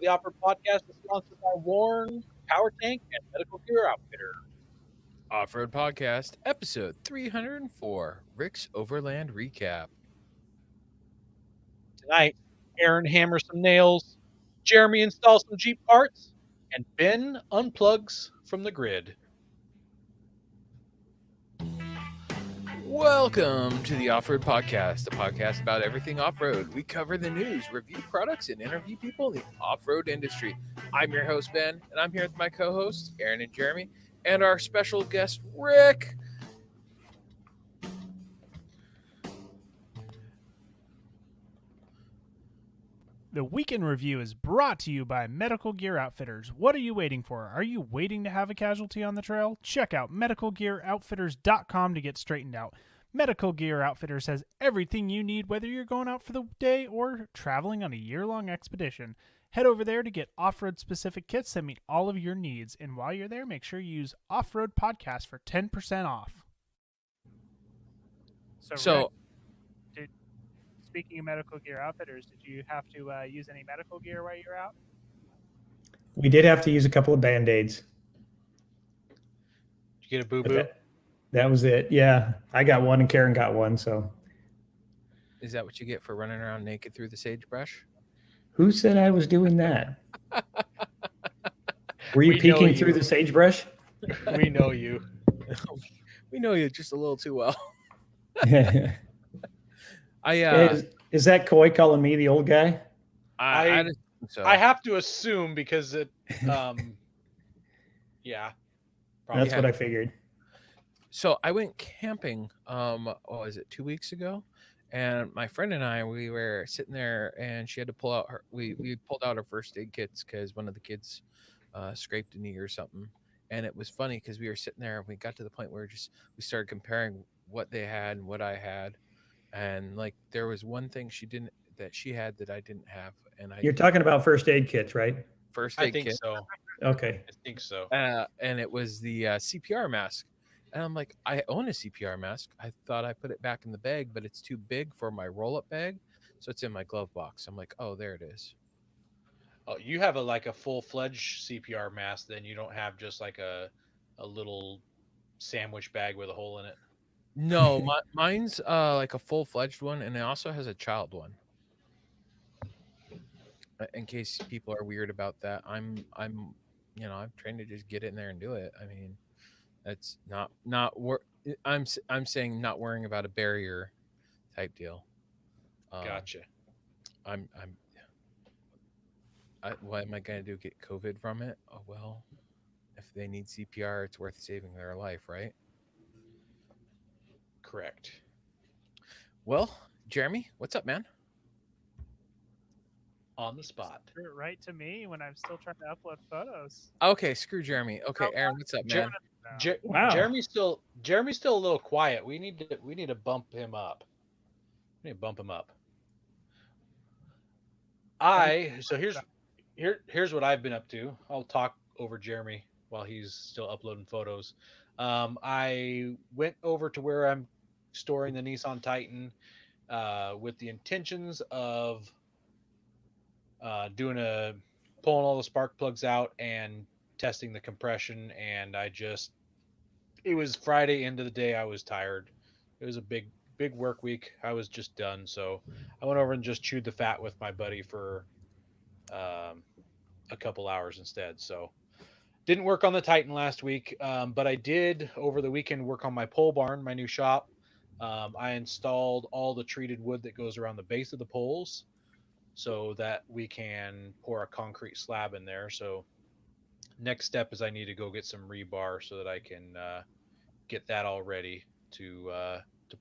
The Off-Road Podcast is sponsored by Warren, Power Tank, and Medical Gear Outfitter. Off-Road Podcast, episode 304, Rick's Overland Recap. Tonight, Aaron hammers some nails, Jeremy installs some Jeep parts, and Ben unplugs from the grid. Welcome to the Off-Road Podcast, a podcast about everything off-road. We cover the news, review products, and interview people in the off-road industry. I'm your host, Ben, and I'm here with my co-hosts, Aaron and Jeremy, and our special guest, Rick. The Weekend Review is brought to you by Medical Gear Outfitters. What are you waiting for? Are you waiting to have a casualty on the trail? Check out medicalgearoutfitters.com to get straightened out. Medical Gear Outfitters has everything you need, whether you're going out for the day or traveling on a year-long expedition. Head over there to get off-road specific kits that meet all of your needs. And while you're there, make sure you use Off-Road Podcast for 10% off. So speaking of Medical Gear Outfitters, did you have to use any medical gear while you were out? We did have to use a couple of Band-Aids. Did you get a boo-boo? That was it. Yeah, I got one and Karen got one. So, Is that what you get for running around naked through the sagebrush? who said I was doing that? Were you We know peeking you. through the sagebrush? We know you. We know you just a little too well. Is that Coy calling me the old guy? I just think so. I have to assume because it, yeah. Probably. That's what I figured. So I went camping, was it 2 weeks ago? And my friend and I, we were sitting there and she had to pull out we pulled out our first aid kits because one of the kids scraped a knee or something. And it was funny because we were sitting there and we got to the point where we started comparing what they had and what I had. And like there was one thing that she had that I didn't have. And You're talking about first aid kits, right? first I aid think kit. so. Okay. I think so. And it was the CPR mask. And I'm like, I own a CPR mask. I thought I put it back in the bag, but it's too big for my roll-up bag. So it's in my glove box. I'm like, oh, there it is. Oh, you have a full-fledged CPR mask, then you don't have just like a little sandwich bag with a hole in it. No, mine's like a full-fledged one, and it also has a child one. In case people are weird about that, I'm trying to just get in there and do it. I mean, that's I'm saying not worrying about a barrier type deal. Gotcha. What am I gonna do? Get COVID from it? Oh well, if they need CPR, it's worth saving their life, right? Correct. Well, Jeremy, what's up, man? On the spot. Right to me when I'm still trying to upload photos. Okay, screw Jeremy. Okay, Aaron, what's up, man? Wow. Jeremy's still a little quiet. We need to bump him up. We need to bump him up. Here's what I've been up to. I'll talk over Jeremy while he's still uploading photos. I went over to where I'm storing the Nissan Titan with the intentions of pulling all the spark plugs out and testing the compression. And it was Friday end of the day. I was tired. It was a big work week. I was just done. So I went over and just chewed the fat with my buddy for a couple hours instead. So didn't work on the Titan last week, but I did over the weekend work on my pole barn, my new shop. I installed all the treated wood that goes around the base of the poles so that we can pour a concrete slab in there. So next step is I need to go get some rebar so that I can get that all ready to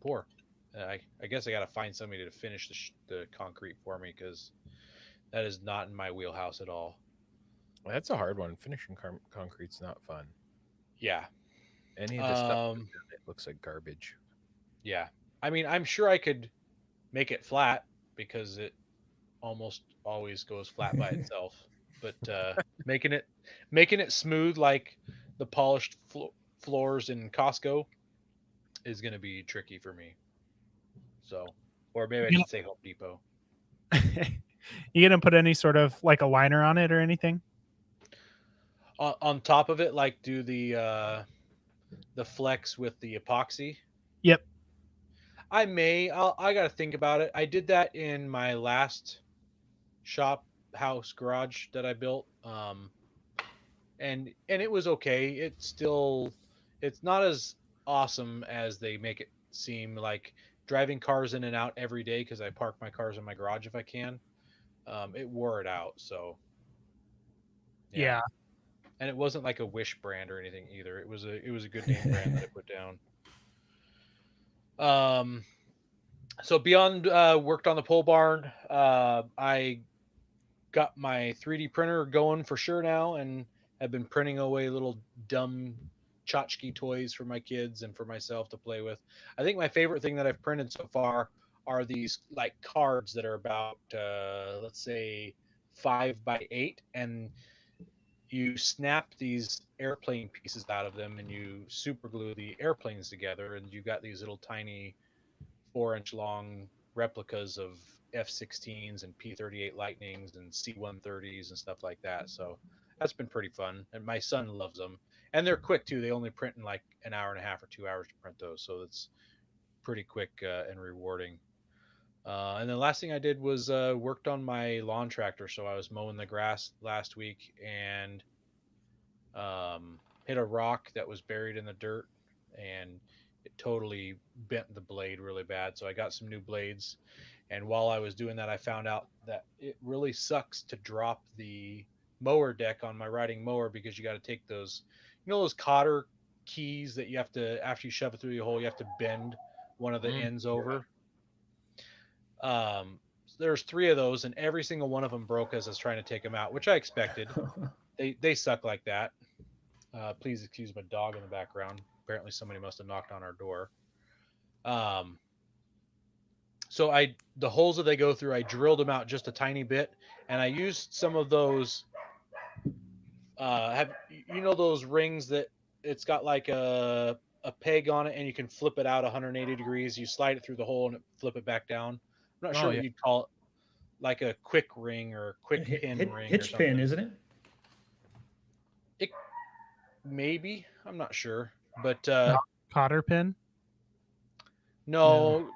pour. I guess I got to find somebody to finish the concrete for me because that is not in my wheelhouse at all. Well, that's a hard one. Finishing concrete's not fun. Yeah. Any of the stuff it looks like garbage. Yeah. I mean, I'm sure I could make it flat because it almost always goes flat by itself. But making it smooth like the polished floors in Costco is going to be tricky for me. So, or maybe I should say Home Depot. You gonna put any sort of like a liner on it or anything? On top of it, like do the flex with the epoxy. Yep. I may. I got to think about it. I did that in my last shop house garage that I built. And it was okay. It's not as awesome as they make it seem. Like driving cars in and out every day because I park my cars in my garage if I can. It wore it out. So yeah, Yeah. and it wasn't like a Wish brand or anything either. It was a good name brand that I put down. Um, so beyond worked on the pole barn, I got my 3D printer going for sure now, and have been printing away little dumb tchotchke toys for my kids and for myself to play with. I think my favorite thing that I've printed so far are these like cards that are about let's say 5 by 8, and you snap these airplane pieces out of them and you super glue the airplanes together, and you got these little tiny 4-inch long replicas of F-16s and P-38 Lightnings and C-130s and stuff like that. So that's been pretty fun, and my son loves them. And they're quick too. They only print in like an hour and a half or 2 hours to print those, so it's pretty quick and rewarding. And the last thing I did was worked on my lawn tractor. So I was mowing the grass last week and hit a rock that was buried in the dirt, and it totally bent the blade really bad. So I got some new blades. And while I was doing that, I found out that it really sucks to drop the mower deck on my riding mower, because you got to take those, those cotter keys that you have to, after you shove it through the hole, you have to bend one of the ends over. There's three of those, and every single one of them broke as I was trying to take them out, which I expected. They suck like that. Please excuse my dog in the background. Apparently, somebody must have knocked on our door. Um, so the holes that they go through, I drilled them out just a tiny bit, and I used some of those. Have those rings that it's got like a peg on it, and you can flip it out 180 degrees. You slide it through the hole and flip it back down. I'm not Oh sure what yeah. you'd call it, like a quick ring or a quick pin ring or Hitch pin, something. isn't it? It maybe, I'm not sure, but Cotter pin? No,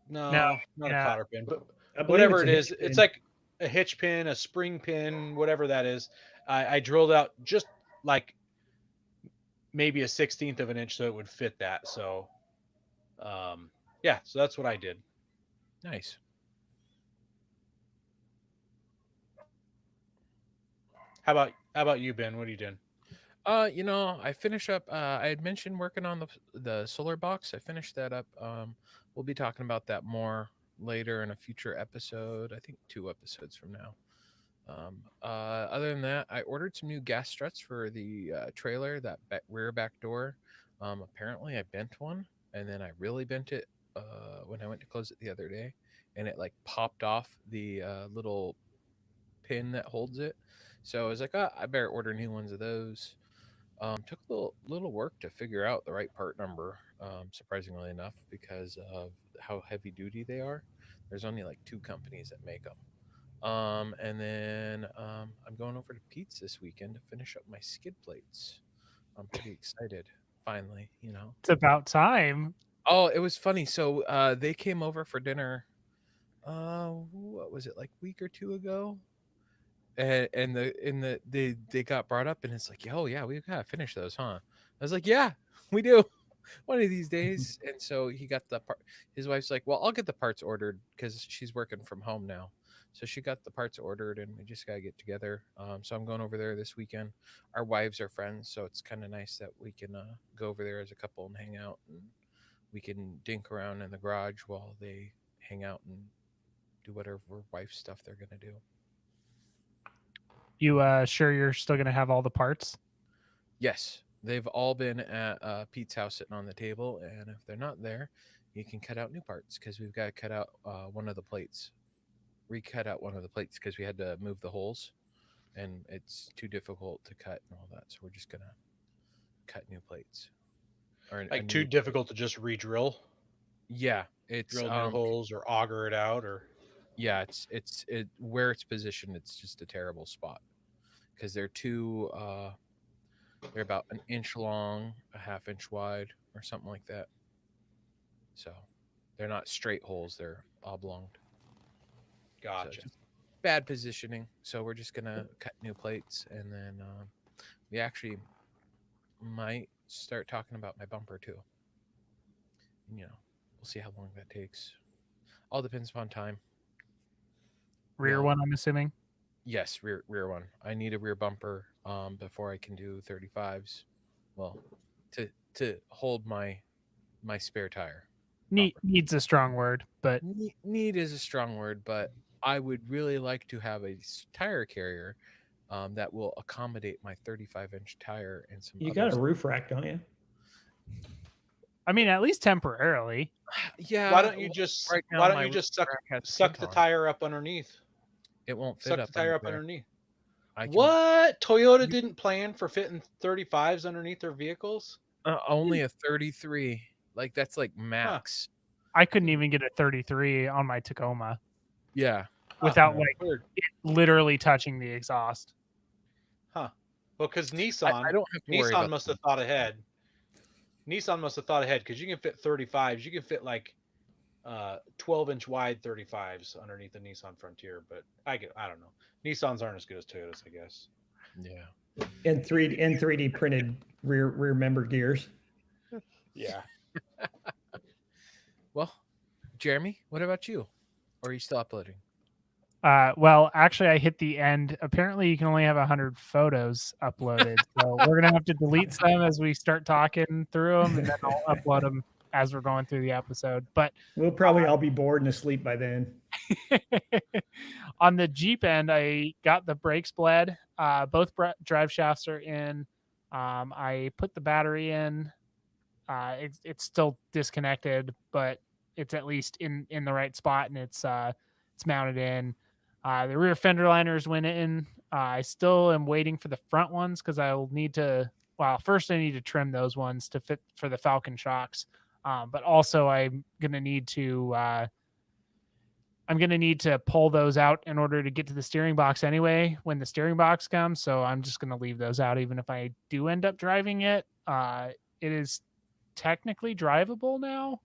no, No. no, not a Yeah. cotter pin, but I believe whatever it's a it hitch is, it's pin. like a hitch pin, a spring pin, whatever that is. I drilled out just like maybe a 16th of an inch so it would fit that. So, yeah, so that's what I did. Nice. How about you, Ben? What are you doing? I finish up. I had mentioned working on the solar box. I finished that up. We'll be talking about that more later in a future episode. I think 2 episodes from now. Other than that, I ordered some new gas struts for the trailer, that rear back door. Apparently, I bent one, and then I really bent it when I went to close it the other day, and it like popped off the little pin that holds it. So I was like, I better order new ones of those. Took a little work to figure out the right part number, surprisingly enough, because of how heavy duty they are. There's only like 2 companies that make them. And then I'm going over to Pete's this weekend to finish up my skid plates. I'm pretty excited. Finally. It's about time. Oh, it was funny. So they came over for dinner. What was it, like week or two ago? And they got brought up, and it's like, oh yeah, we gotta finish those, huh? I was like, yeah, we do. One of these days. And so he got the part. His wife's like, well, I'll get the parts ordered because she's working from home now. So she got the parts ordered, and we just gotta get together. So I'm going over there this weekend. Our wives are friends, so it's kind of nice that we can go over there as a couple and hang out, and we can dink around in the garage while they hang out and do whatever wife stuff they're gonna do. You sure you're still gonna have all the parts? Yes, they've all been at Pete's house sitting on the table, and if they're not there, you can cut out new parts because we've got to cut out one of the plates, recut out one of the plates because we had to move the holes, and it's too difficult to cut and all that. So we're just gonna cut new plates. Or a Like new too difficult to just re-drill, Yeah, it's drill new holes or auger it out, or Yeah, where it's positioned. It's just a terrible spot because they're they're about an inch long, a half inch wide, or something like that. So they're not straight holes; they're oblong. So Gotcha. just bad positioning. So we're just gonna cut new plates, and then we actually might start talking about my bumper too. And, we'll see how long that takes. All depends upon time. Rear one, I'm assuming. Yes, rear one. I need a rear bumper before I can do 35s. Well, to hold my spare tire. Needs a strong word, but Need is a strong word, but I would really like to have a tire carrier that will accommodate my 35-inch tire and some. You other got a roof rack, don't you? I mean, at least temporarily. Yeah. Why don't you just suck the tire up underneath? It won't fit suck up the tire up there. underneath. What? Toyota didn't plan for fitting 35s underneath their vehicles? Only a 33. Like that's like max. I couldn't even get a 33 on my Tacoma. Yeah. Without it literally touching the exhaust. Huh. Well, because Nissan, I don't have to worry about must have thought ahead. Nissan must have thought ahead because you can fit 35s. You can fit like 12-inch wide 35s underneath the Nissan Frontier, but I don't know. Nissans aren't as good as Toyotas, I guess. Yeah. And 3D printed rear member gears. Yeah. Well, Jeremy, what about you? Or are you still uploading? Well, actually, I hit the end. Apparently, you can only have 100 photos uploaded, so we're gonna have to delete some as we start talking through them, and then I'll upload them as we're going through the episode. But we'll probably all be bored and asleep by then. On the Jeep end, I got the brakes bled. Both drive shafts are in. I put the battery in. It's still disconnected, but it's at least in the right spot, and it's mounted in. The rear fender liners went in. I still am waiting for the front ones because I'll need to. Well, first I need to trim those ones to fit for the Falcon shocks, but also I'm gonna need to. I'm going to need to pull those out in order to get to the steering box anyway when the steering box comes. So I'm just going to leave those out even if I do end up driving it. It is technically drivable now.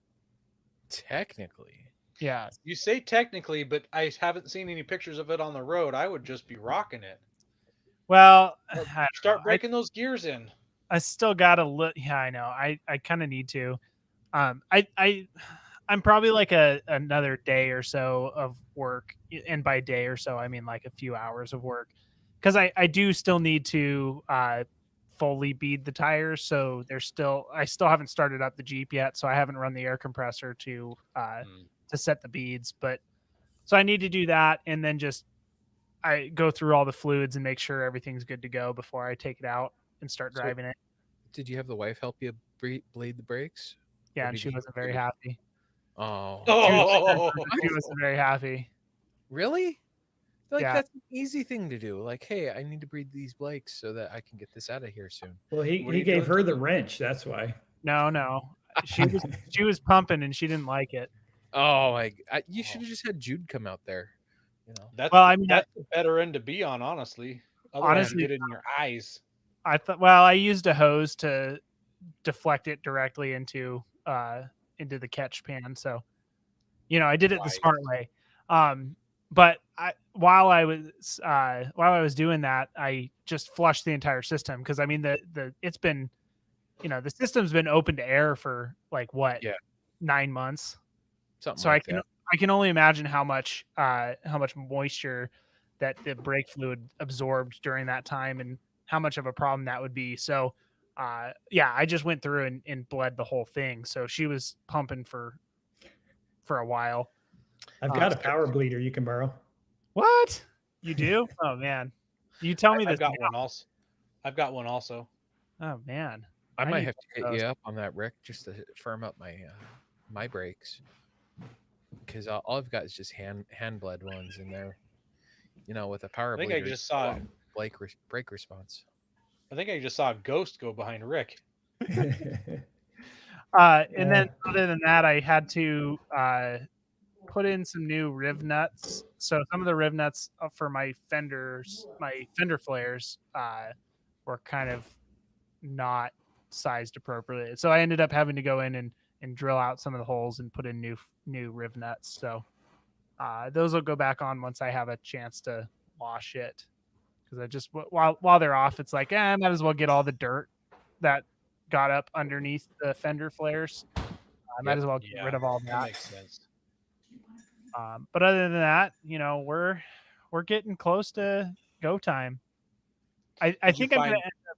Technically? Yeah. You say technically, but I haven't seen any pictures of it on the road. I would just be rocking it. Well, start breaking those gears in. I still got to look. Yeah, I know. I kind of need to. I'm probably like another day or so of work, and by day or so I mean like a few hours of work, because I do still need to fully bead the tires. So I still haven't started up the Jeep yet, so I haven't run the air compressor to set the beads. But so I need to do that, and then just I go through all the fluids and make sure everything's good to go before I take it out and start driving it. Did you have the wife help you bleed the brakes? Yeah, and she wasn't very happy. Oh. She wasn't very happy. Really? Like that's an easy thing to do. Like, hey, I need to bleed these brakes so that I can get this out of here soon. Well, he gave her the wrench. That's why. No. She was pumping and she didn't like it. Oh, you should have just had Jude come out there. That's the better end to be on, honestly. Otherwise, you get it in your eyes. I thought. Well, I used a hose to deflect it directly into the catch pan. So, I did it the smart way. But while I was doing that, I just flushed the entire system because I mean it's been, the system's been open to air for like 9 months. Something so like I can only imagine how much moisture that the brake fluid absorbed during that time and how much of a problem that would be. So I just went through and bled the whole thing. So she was pumping for a while. I've got a power bleeder you can borrow. What? You do? Oh man. You tell me this. I've got one also. Oh man. I might have to hit you up on that, Rick, just to firm up my brakes. Because all I've got is just hand bled ones in there. With a power bleeder. I think I just saw brake response. I think I just saw a ghost go behind Rick. And then other than that, I had to put in some new riv nuts. So some of the riv nuts for my fender flares, were kind of not sized appropriately. So I ended up having to go in and drill out some of the holes and put in new riv nuts. So those will go back on once I have a chance to wash it. Because I just while they're off, it's like, I might as well get all the dirt that got up underneath the fender flares. I might as well get rid of all That that. makes sense. But other than that, we're getting close to go time. I think I'm gonna end up.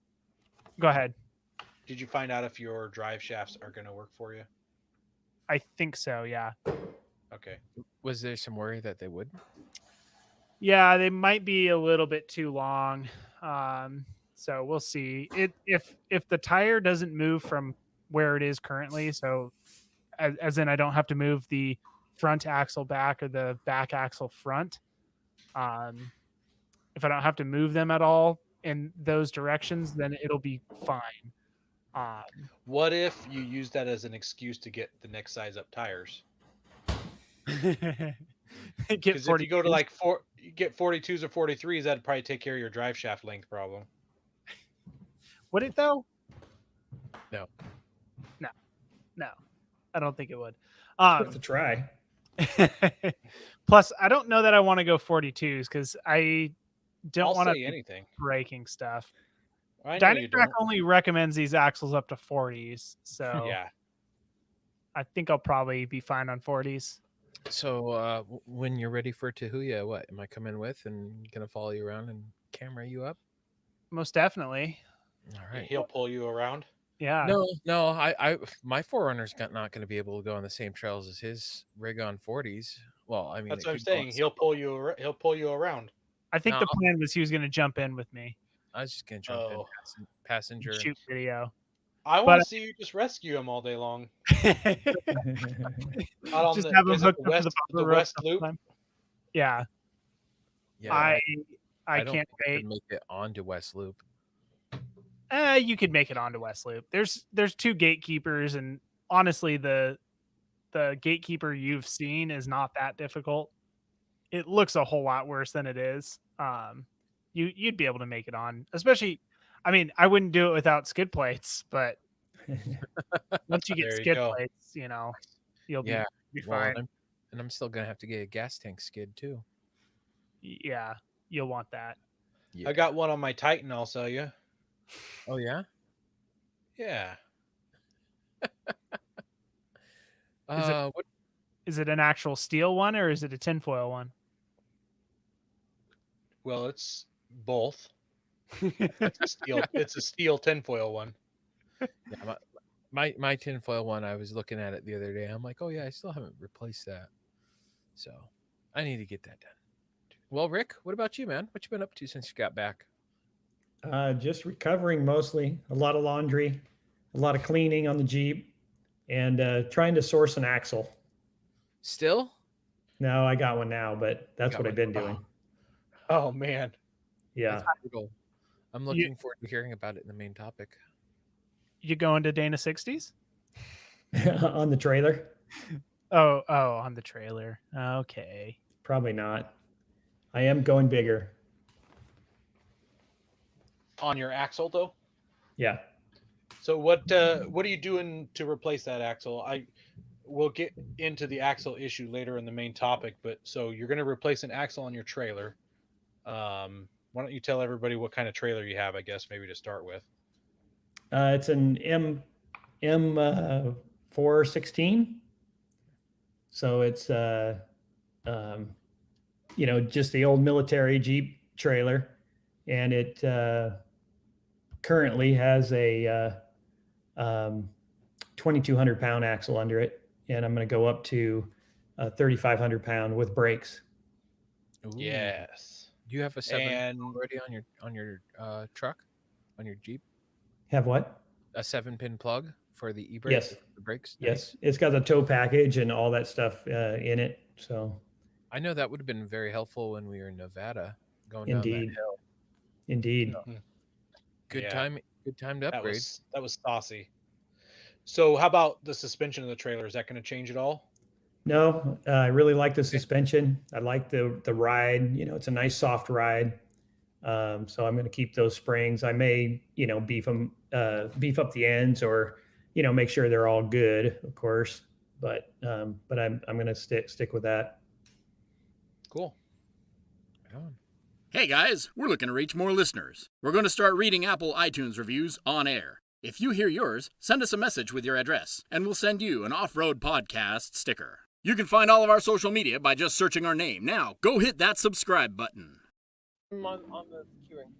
Go ahead. Did you find out if your drive shafts are going to work for you? I think so. Yeah. Okay. Was there some worry that they would? Yeah, they might be a little bit too long. So we'll see. If the tire doesn't move from where it is currently, so as in I don't have to move the front axle back or the back axle front. If I don't have to move them at all in those directions, then it'll be fine. What if you use that as an excuse to get the next size up tires? Get Because if you go to 42s. like you get 42s or 43s, that'd probably take care of your drive shaft length problem. Would it though? No. No, I don't think it would. Worth a try. Plus, I don't know that I want to go 42s because I don't I'll want to say anything. breaking stuff. I know you Dynatrack don't. only recommends these axles up to 40s, so Yeah. I think I'll probably be fine on 40s. So when you're ready for Tahuya, what am I coming with and gonna follow you around and camera you up? Most definitely. All right. He'll pull you around. Yeah. No. I my Forerunner's not going to be able to go on the same trails as his rig on 40s. Well, I mean, That's it what I'm could go on saying. He'll pull you. He'll pull you around. I think No. the plan was he was going to jump in with me. I was just gonna jump in passenger. Shoot video. I want to see you just rescue him all day long. Out on Just the, have him is it hooked the up to west, bumper the rope west the whole loop. time. Yeah. Yeah, I don't can't think I wait. could make it onto West Loop. You could make it onto West Loop. There's two gatekeepers, and honestly, the gatekeeper you've seen is not that difficult. It looks a whole lot worse than it is. You'd be able to make it on, especially. I mean, I wouldn't do it without skid plates, but once you get There you skid go. plates, you'll Yeah, be well, fine. and I'm still gonna have to get a gas tank skid too. Yeah, you'll want that. Yeah. I got one on my Titan. I'll sell you. Oh yeah. Yeah. What? Is it an actual steel one or is it a tinfoil one? Well, it's both. It's a steel tinfoil one. Yeah, my tinfoil one. I was looking at it the other day. I'm like, oh yeah, I still haven't replaced that. So I need to get that done. Well, Rick, what about you, man? What you been up to since you got back? Just recovering mostly. A lot of laundry, a lot of cleaning on the Jeep, and trying to source an axle. Still? No, I got one now, but that's got what one. I've been doing. Oh man. Yeah. That's brutal. I'm looking forward to hearing about it in the main topic. You going to Dana 60s? On the trailer? Oh, on the trailer. Okay. Probably not. I am going bigger. On your axle though. Yeah. So what are you doing to replace that axle? We'll get into the axle issue later in the main topic, but so you're going to replace an axle on your trailer. Why don't you tell everybody what kind of trailer you have? I guess maybe to start with. It's an M 416. So it's just the old military Jeep trailer, and it currently has a 2,200 pound axle under it, and I'm going to go up to 3,500 pound with brakes. Ooh. Yes. Do you have a 7 And already on your truck, on your Jeep? Have what? A 7-pin plug for the e-brake? Yes. The brakes? Yes. It's got the tow package and all that stuff in it. So I know that would have been very helpful when we were in Nevada going down that hill. Indeed. Good Yeah. time to upgrade. That was saucy. So how about the suspension of the trailer? Is that going to change at all? No, I really like the suspension. I like the ride. It's a nice soft ride. So I'm going to keep those springs. I may, beef up the ends, or make sure they're all good, of course. But I'm going to stick with that. Cool. Hey guys, we're looking to reach more listeners. We're going to start reading Apple iTunes reviews on air. If you hear yours, send us a message with your address, and we'll send you an Off-Road Podcast sticker. You can find all of our social media by just searching our name. Now, go hit that subscribe button. On the queuing.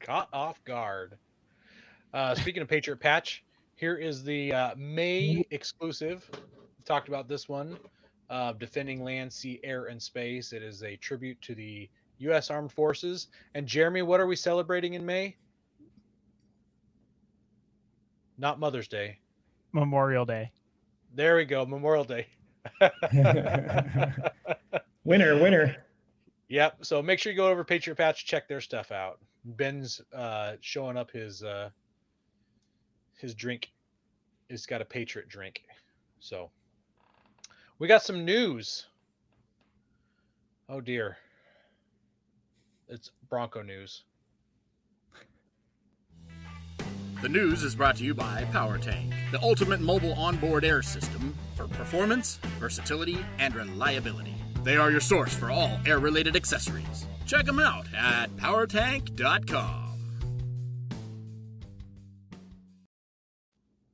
Caught off guard. Speaking of Patriot Patch, here is the May exclusive. We talked about this one. Defending land, sea, air, and space. It is a tribute to the U.S. Armed Forces. And Jeremy, what are we celebrating in May? Not Mother's Day. Memorial Day. There we go. Memorial Day. Winner. Yep. So make sure you go over Patriot Patch, check their stuff out. Ben's showing up his drink. He's got a Patriot drink. So we got some news. Oh dear. It's Bronco news. The news is brought to you by PowerTank, the ultimate mobile onboard air system for performance, versatility, and reliability. They are your source for all air-related accessories. Check them out at powertank.com.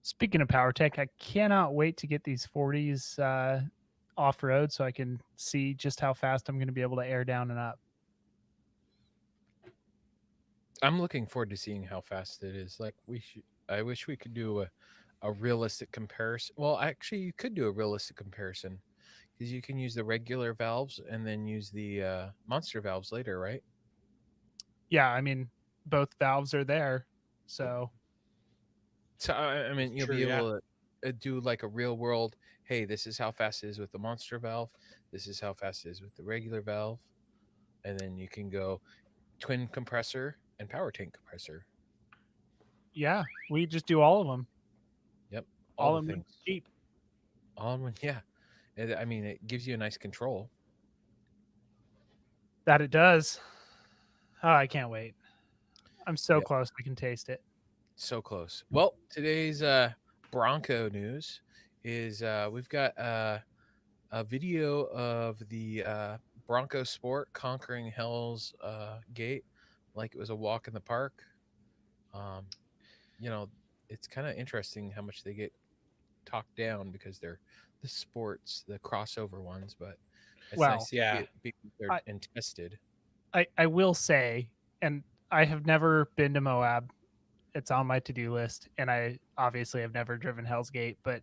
Speaking of PowerTech, I cannot wait to get these 40s off-road so I can see just how fast I'm going to be able to air down and up. I'm looking forward to seeing how fast it is. Like I wish we could do a realistic comparison. Well, actually, you could do a realistic comparison because you can use the regular valves and then use the monster valves later, right? Yeah, I mean, both valves are there, so I mean, you'll True, be able to do like a real world. Hey, this is how fast it is with the monster valve. This is how fast it is with the regular valve, and then you can go twin compressor and power tank compressor. yeah, we just do all of them. Yep, All the of them things. cheap. All in one, yeah. I mean, it gives you a nice control. That it does. Oh, I can't wait. I'm so Yep. close. I can taste it. So close. Well, today's Bronco news is we've got a video of the Bronco Sport conquering Hell's Gate like it was a walk in the park. It's kind of interesting how much they get talked down because they're the sports, the crossover ones, but it's Well, nice to yeah. be there and tested. I will say, and I have never been to Moab. It's on my to-do list, and I obviously have never driven Hell's Gate, but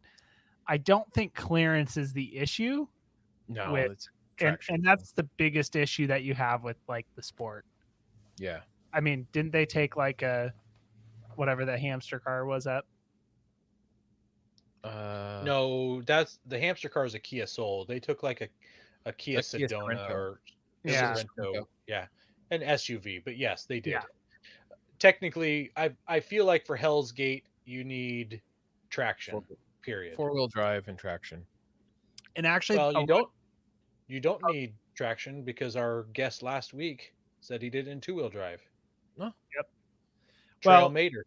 I don't think clearance is the issue. No, with- it's And traction. that's the biggest issue that you have with like the sport. Yeah. I mean, didn't they take like a whatever the hamster car was up? No, that's the hamster car is a Kia Soul. They took like a Kia A Kia Sedona Sorento. or Yeah. Sorento. Yeah, an SUV. But yes, they did. Yeah. Technically, I feel like for Hell's Gate you need traction. Period. 4-wheel drive and traction. And actually, Well, you don't need traction because our guest last week said he did it in 2-wheel drive. Oh. Yep. Trail Well, Mater.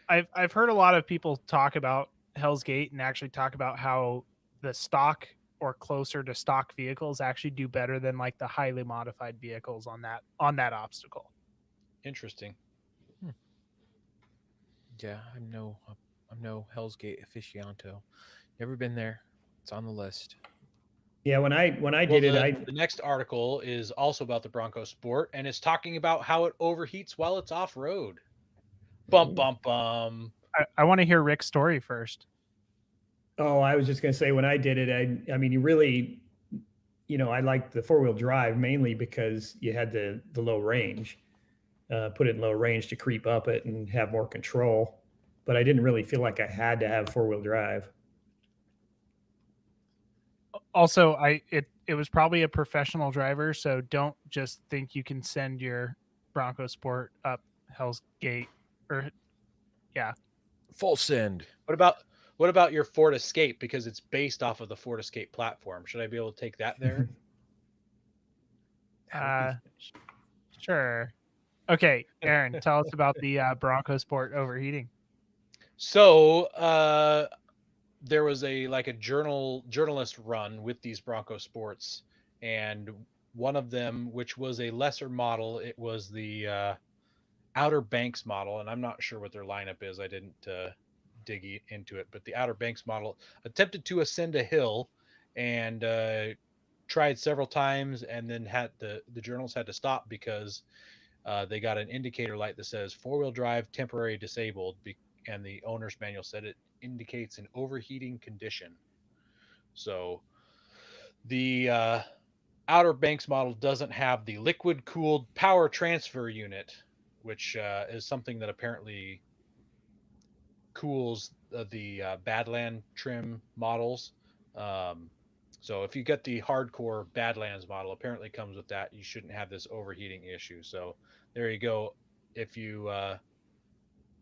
I've heard a lot of people talk about Hell's Gate and actually talk about how the stock or closer to stock vehicles actually do better than like the highly modified vehicles on that obstacle. Interesting. Yeah, I'm no Hell's Gate aficionado. Never been there. It's on the list. Yeah, when I did it, the next article is also about the Bronco Sport, and it's talking about how it overheats while it's off road. Bum bum bum. I want to hear Rick's story first. Oh, I was just going to say when I did it, I mean, you really, I liked the 4-wheel drive mainly because you had the low range, put it in low range to creep up it and have more control. But I didn't really feel like I had to have 4-wheel drive. Also, it was probably a professional driver, so don't just think you can send your Bronco Sport up Hell's Gate or Full send. What What about your Ford Escape? Because it's based off of the Ford Escape platform. Should I be able to take that there? Sure. Okay, Aaron, tell us about the Bronco Sport overheating. So there was a journalist run with these Bronco Sports, and one of them, which was a lesser model, it was the Outer Banks model, and I'm not sure what their lineup is. I didn't dig into it, but the Outer Banks model attempted to ascend a hill and tried several times, and then had the journalists had to stop because they got an indicator light that says four-wheel drive temporary disabled, and the owner's manual said it indicates an overheating condition. So the Outer Banks model doesn't have the liquid cooled power transfer unit, which is something that apparently cools the Badland trim models. Um, so if you get the hardcore Badlands model, apparently comes with that. You shouldn't have this overheating issue. So there you go. If you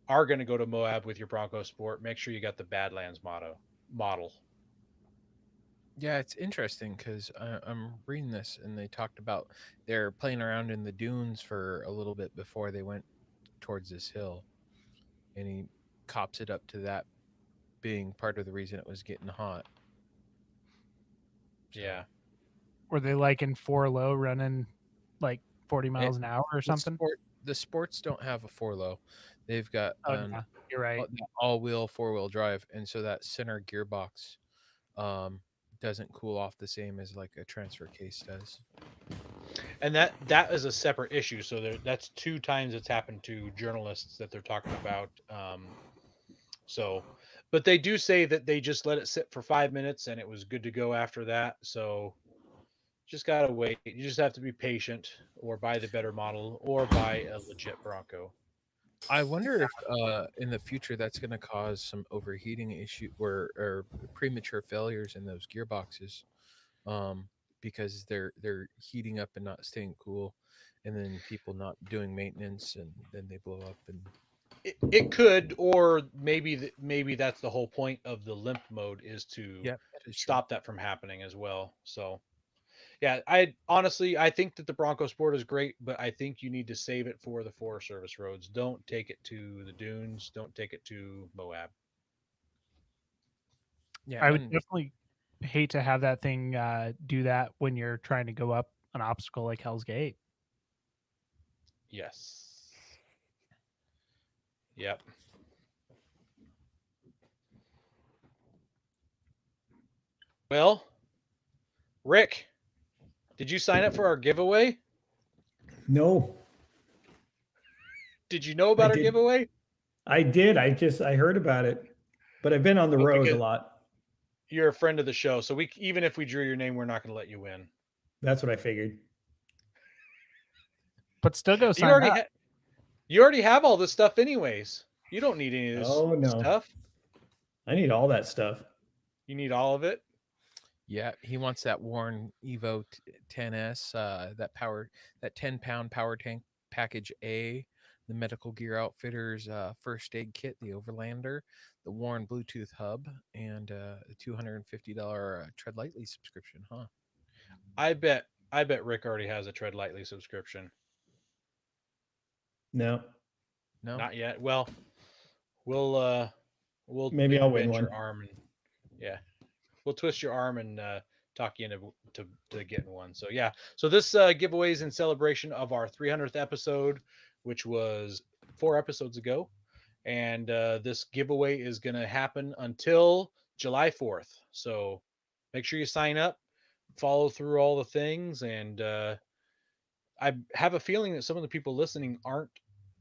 are going to go to Moab with your Bronco Sport, make sure you got the Badlands model. Yeah, it's interesting because I'm reading this and they talked about they're playing around in the dunes for a little bit before they went towards this hill, and he cops it up to that being part of the reason it was getting hot. So, Yeah. Were they like in 4 low running like 40 it, miles an hour or something? the sports don't have a 4 low. They've got Oh, yeah, you're right. all-wheel 4-wheel drive, and so that center gearbox doesn't cool off the same as like a transfer case does. And that is a separate issue. So that's two times it's happened to journalists that they're talking about. So, but they do say that they just let it sit for 5 minutes and it was good to go after that. So just gotta wait. You just have to be patient, or buy the better model, or buy a legit Bronco. I wonder if in the future that's going to cause some overheating issue or premature failures in those gearboxes, um, because they're heating up and not staying cool, and then people not doing maintenance and then they blow up. And It could, or maybe that's the whole point of the limp mode, is to yeah, that is true. stop that from happening as well. So yeah, I think that the Bronco Sport is great, but I think you need to save it for the Forest Service roads. Don't take it to the dunes. Don't take it to Moab. Yeah, I would and definitely hate to have that thing do that when you're trying to go up an obstacle like Hell's Gate. Yes. Yep. Well, Rick, did you sign up for our giveaway? No, Did you know I about our did. giveaway? I did. I heard about it, but I've been on the Oh, road a because lot. you're a friend of the show, so we even if we drew your name, we're not going to let you win. That's what I figured. But still go You sign already up. you already have all this stuff anyways. You don't need any of this Oh no, stuff. I need all that stuff. You need all of it. yeah, he wants that Warren Evo 10S, that 10-pound power tank package A, the Medical Gear Outfitters first aid kit, the Overlander, the Warren Bluetooth hub, and a $250 Tread Lightly subscription, huh? I bet Rick already has a Tread Lightly subscription. No, No? Not yet. Well, we'll maybe maybe I'll win bend one. your arm, and yeah, we'll twist your arm and talk you into to getting one. So yeah, so this giveaway is in celebration of our 300th episode, which was 4 episodes ago, and this giveaway is going to happen until July 4th. So make sure you sign up, follow through all the things, and I have a feeling that some of the people listening aren't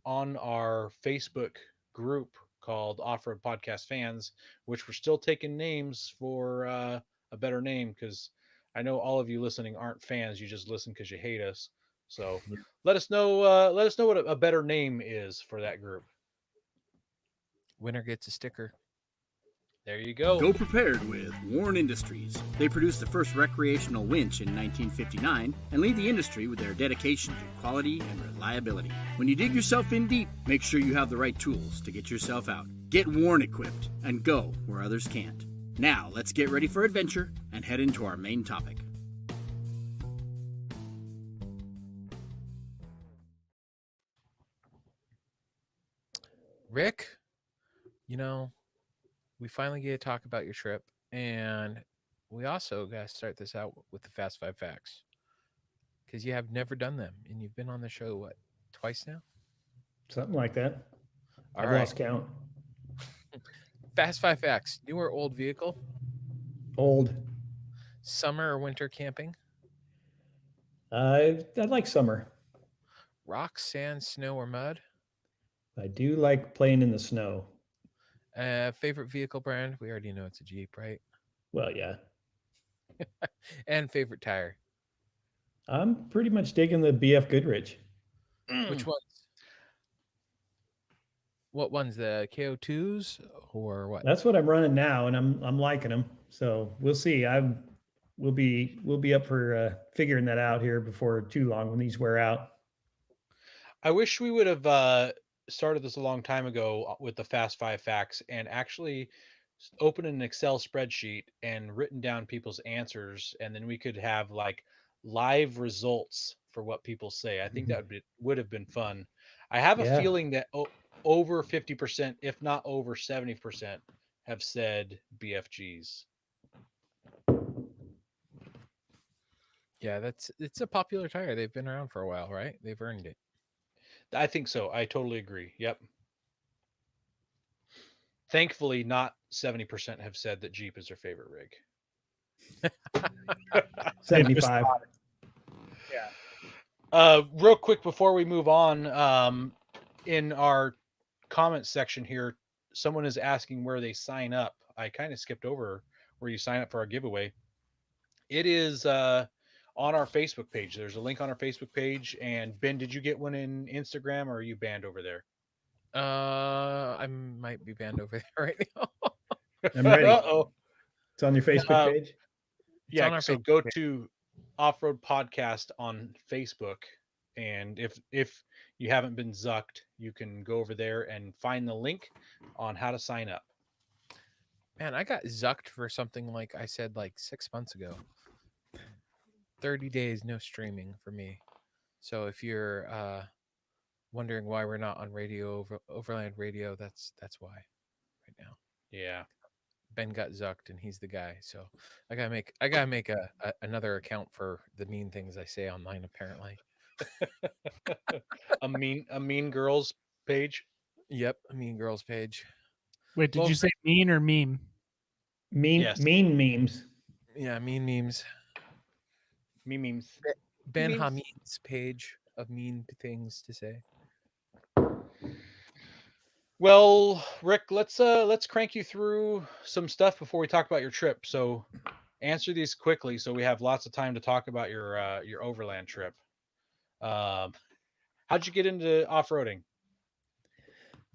on our Facebook group called Off Road Podcast Fans, which we're still taking names for a better name, because I know all of you listening aren't fans. You just listen because you hate us. So Yeah. let us know. Let us know what a better name is for that group. Winner gets a sticker. There you go. Go prepared with Warren Industries. They produced the first recreational winch in 1959 and lead the industry with their dedication to quality and reliability. When you dig yourself in deep, make sure you have the right tools to get yourself out. Get Warren equipped and go where others can't. Now, let's get ready for adventure and head into our main topic. Rick, we finally get to talk about your trip, and we also got to start this out with the Fast 5 Facts, because you have never done them, and you've been on the show, what, twice now? Something like that. All I've right. lost count. Fast 5 Facts. New or old vehicle? Old. Summer or winter camping? I like summer. Rock, sand, snow, or mud? I do like playing in the snow. Favorite vehicle brand? We already know it's a Jeep, right? Well, yeah. And favorite tire? I'm pretty much digging the BF Goodrich. Which ones? What ones? The KO2s or what? That's what I'm running now, and I'm liking them. So we'll see. We'll be up for figuring that out here before too long when these wear out. I wish we would have started this a long time ago with the Fast 5 Facts and actually opened an Excel spreadsheet and written down people's answers, and then we could have like live results for what people say. I think that would have been fun. I have a feeling that over 50%, if not over 70%, have said BFGs. Yeah, it's a popular tire. They've been around for a while, right? They've earned it. I think so. I totally agree. Yep. Thankfully, not 70% have said that Jeep is their favorite rig. 75. Yeah. Real quick before we move on, in our comments section here, someone is asking where they sign up. I kind of skipped over where you sign up for our giveaway. It is on our Facebook page. There's a link on our Facebook page. And Ben, did you get one in Instagram, or are you banned over there? I might be banned over there right now. I'm ready. Uh-oh. It's on your Facebook page? Yeah, so go to Off-Road Podcast on Facebook, and if you haven't been zucked, you can go over there and find the link on how to sign up. Man, I got zucked for something like I said like 6 months ago. 30 days, no streaming for me. So if you're wondering why we're not on radio, Overland Radio, that's why right now. Yeah. Ben got zucked and he's the guy. So I gotta make another account for the mean things I say online, apparently. a mean girls page. Yep, a mean girls page. Wait, did you say mean or meme? Mean memes. Yeah, mean memes. Memes. Ben Hamid's page of mean things to say. Well, Rick, let's crank you through some stuff before we talk about your trip. So answer these quickly so we have lots of time to talk about your overland trip. How'd you get into off-roading?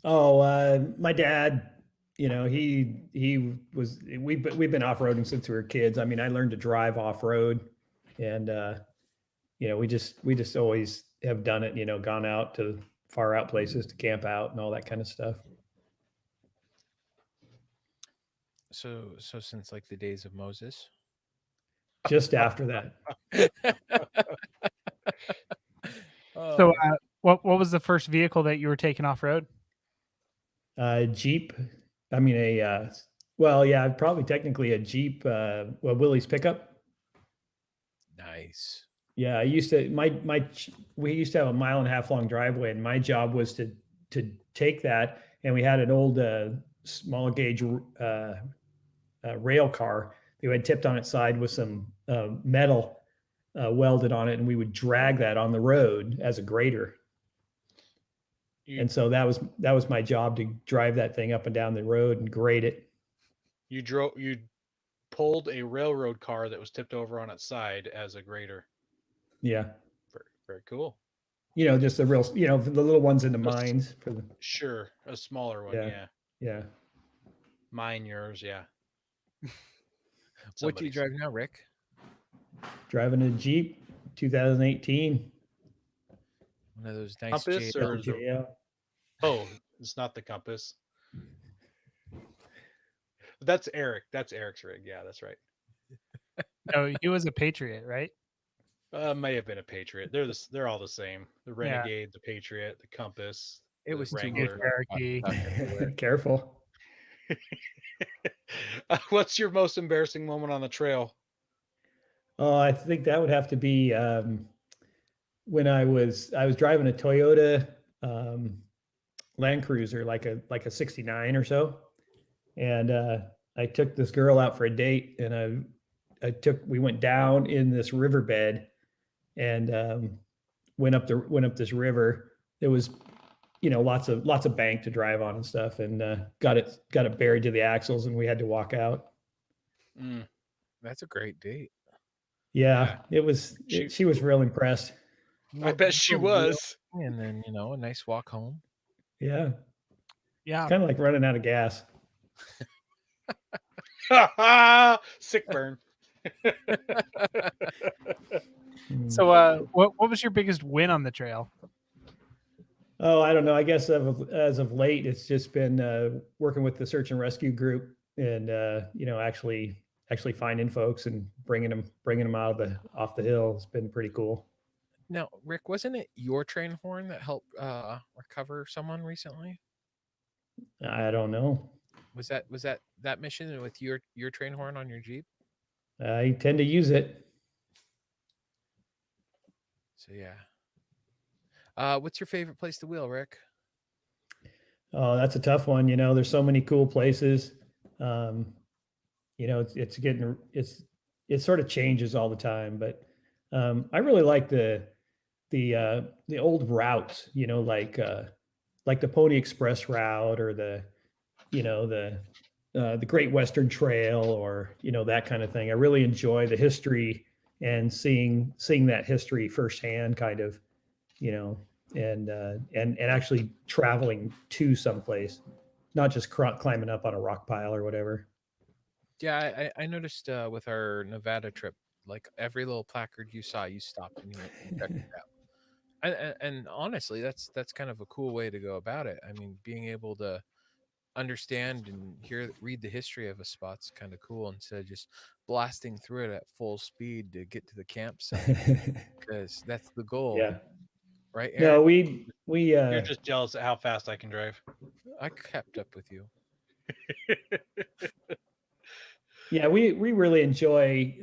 Oh, my dad, we've been off-roading since we were kids. I mean, I learned to drive off-road, and we just always have done it, gone out to far out places to camp out and all that kind of stuff. So since like the days of Moses? Just after that. So what was the first vehicle that you were taking off-road? Jeep. I mean, probably technically a Jeep, Willie's pickup. Nice. Yeah, I used to we used to have a 1.5 mile long driveway, and my job was to take that, and we had an old small gauge rail car that we had tipped on its side with some metal welded on it, and we would drag that on the road as a grader. And so that was my job, to drive that thing up and down the road and grade it. You pulled a railroad car that was tipped over on its side as a grader. Yeah. Very, very cool. Just the real, the little ones in the mines for the. Sure, a smaller one. Yeah. Yeah. Mine, yours, yeah. What do you Somebody's. drive now, Rick? Driving a Jeep, 2018. One of those nice Compass JL. or the JL. Oh, it's not the Compass. That's Eric. That's Eric's rig. Yeah, that's right. No, he was a Patriot, right? May have been a Patriot. They're all the same. The Yeah. Renegade, the Patriot, the Compass, It the was too Wrangler. Cherokee. Careful. What's your most embarrassing moment on the trail? Oh, I think that would have to be when I was driving a Toyota Land Cruiser, like a 69 or so, and I took this girl out for a date, and we went down in this riverbed, and went up this river. There was lots of bank to drive on and stuff, and got it buried to the axles, and we had to walk out. Mm, That's a great date. Yeah, it was. She was real impressed. I bet she was. And then a nice walk home. Yeah, Yeah. kind of like running out of gas. Sick burn. So, what was your biggest win on the trail? Oh, I don't know. I guess as of late, it's just been working with the search and rescue group, and actually finding folks and bringing them off the hill. It's been pretty cool. Now, Rick, wasn't it your train horn that helped recover someone recently? I don't know. Was that mission with your train horn on your Jeep? I tend to use it. So yeah. What's your favorite place to wheel, Rick? Oh, that's a tough one. There's so many cool places. It sort of changes all the time, but I really like the old routes, like the Pony Express route, or the Great Western Trail, or that kind of thing. I really enjoy the history and seeing that history firsthand, kind of, and actually traveling to someplace, not just climbing up on a rock pile or whatever. Yeah, I noticed with our Nevada trip, like every little placard you saw, you stopped and you went and checked it out. And honestly, that's kind of a cool way to go about it. I mean, being able to understand and read the history of a spot's kind of cool, instead of just blasting through it at full speed to get to the campsite, because that's the goal. Yeah. Right, Aaron? No, we You're just jealous at how fast I can drive. I kept up with you. Yeah, we really enjoy,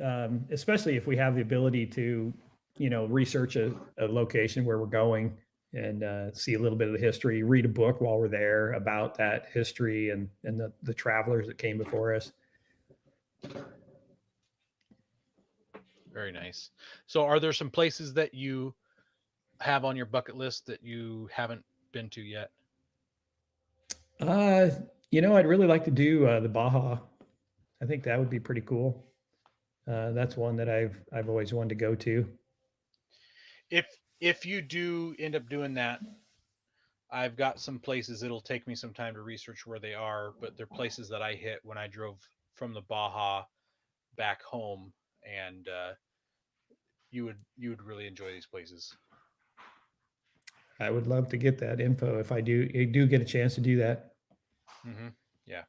especially if we have the ability to, research a location where we're going, and see a little bit of the history, read a book while we're there about that history and the travelers that came before us. Very nice. So are there some places that you have on your bucket list that you haven't been to yet? I'd really like to do the Baja. I think that would be pretty cool. That's one that I've always wanted to go to. If you do end up doing that, I've got some places. It'll take me some time to research where they are, but they're places that I hit when I drove from the Baja back home, and you would really enjoy these places. I would love to get that info if I do get a chance to do that. Mm-hmm. Yeah.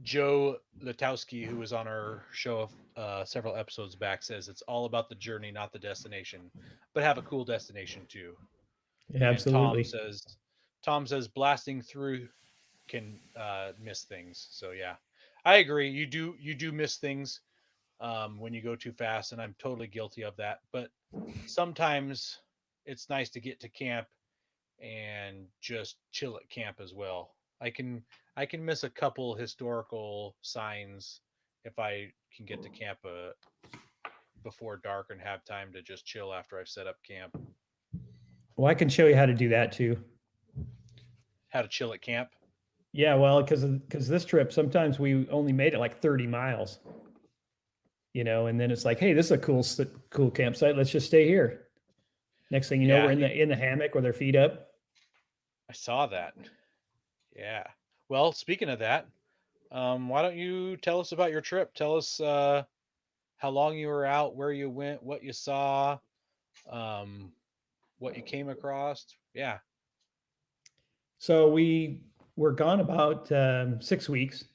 Joe Latowski, who was on our show several episodes back, says it's all about the journey, not the destination, but have a cool destination too. Yeah, absolutely. And Tom says blasting through can miss things. So yeah, I agree. You do miss things when you go too fast, and I'm totally guilty of that. But sometimes it's nice to get to camp and just chill at camp as well. I can miss a couple historical signs if I can get to camp before dark and have time to just chill after I've set up camp. Well, I can show you how to do that too. How to chill at camp? Yeah, well, because this trip, sometimes we only made it like 30 miles, and then it's like, hey, this is a cool campsite. Let's just stay here. Next thing you know, we're in the hammock with our feet up. I saw that. Yeah. Well, speaking of that, why don't you tell us about your trip? Tell us how long you were out, where you went, what you saw, um, what you came across. Yeah. So we were gone about 6 weeks,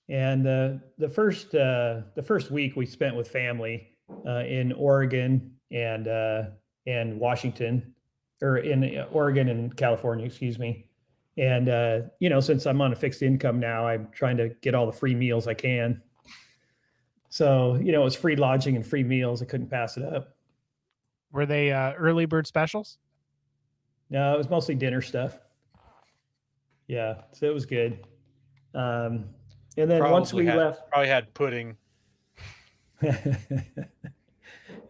and the first week we spent with family in Oregon and Washington, or in Oregon and California, excuse me. And since I'm on a fixed income now, I'm trying to get all the free meals I can. So it was free lodging and free meals. I couldn't pass it up. Were they early bird specials? No, it was mostly dinner stuff. Yeah, so it was good. And then once we left, probably had pudding.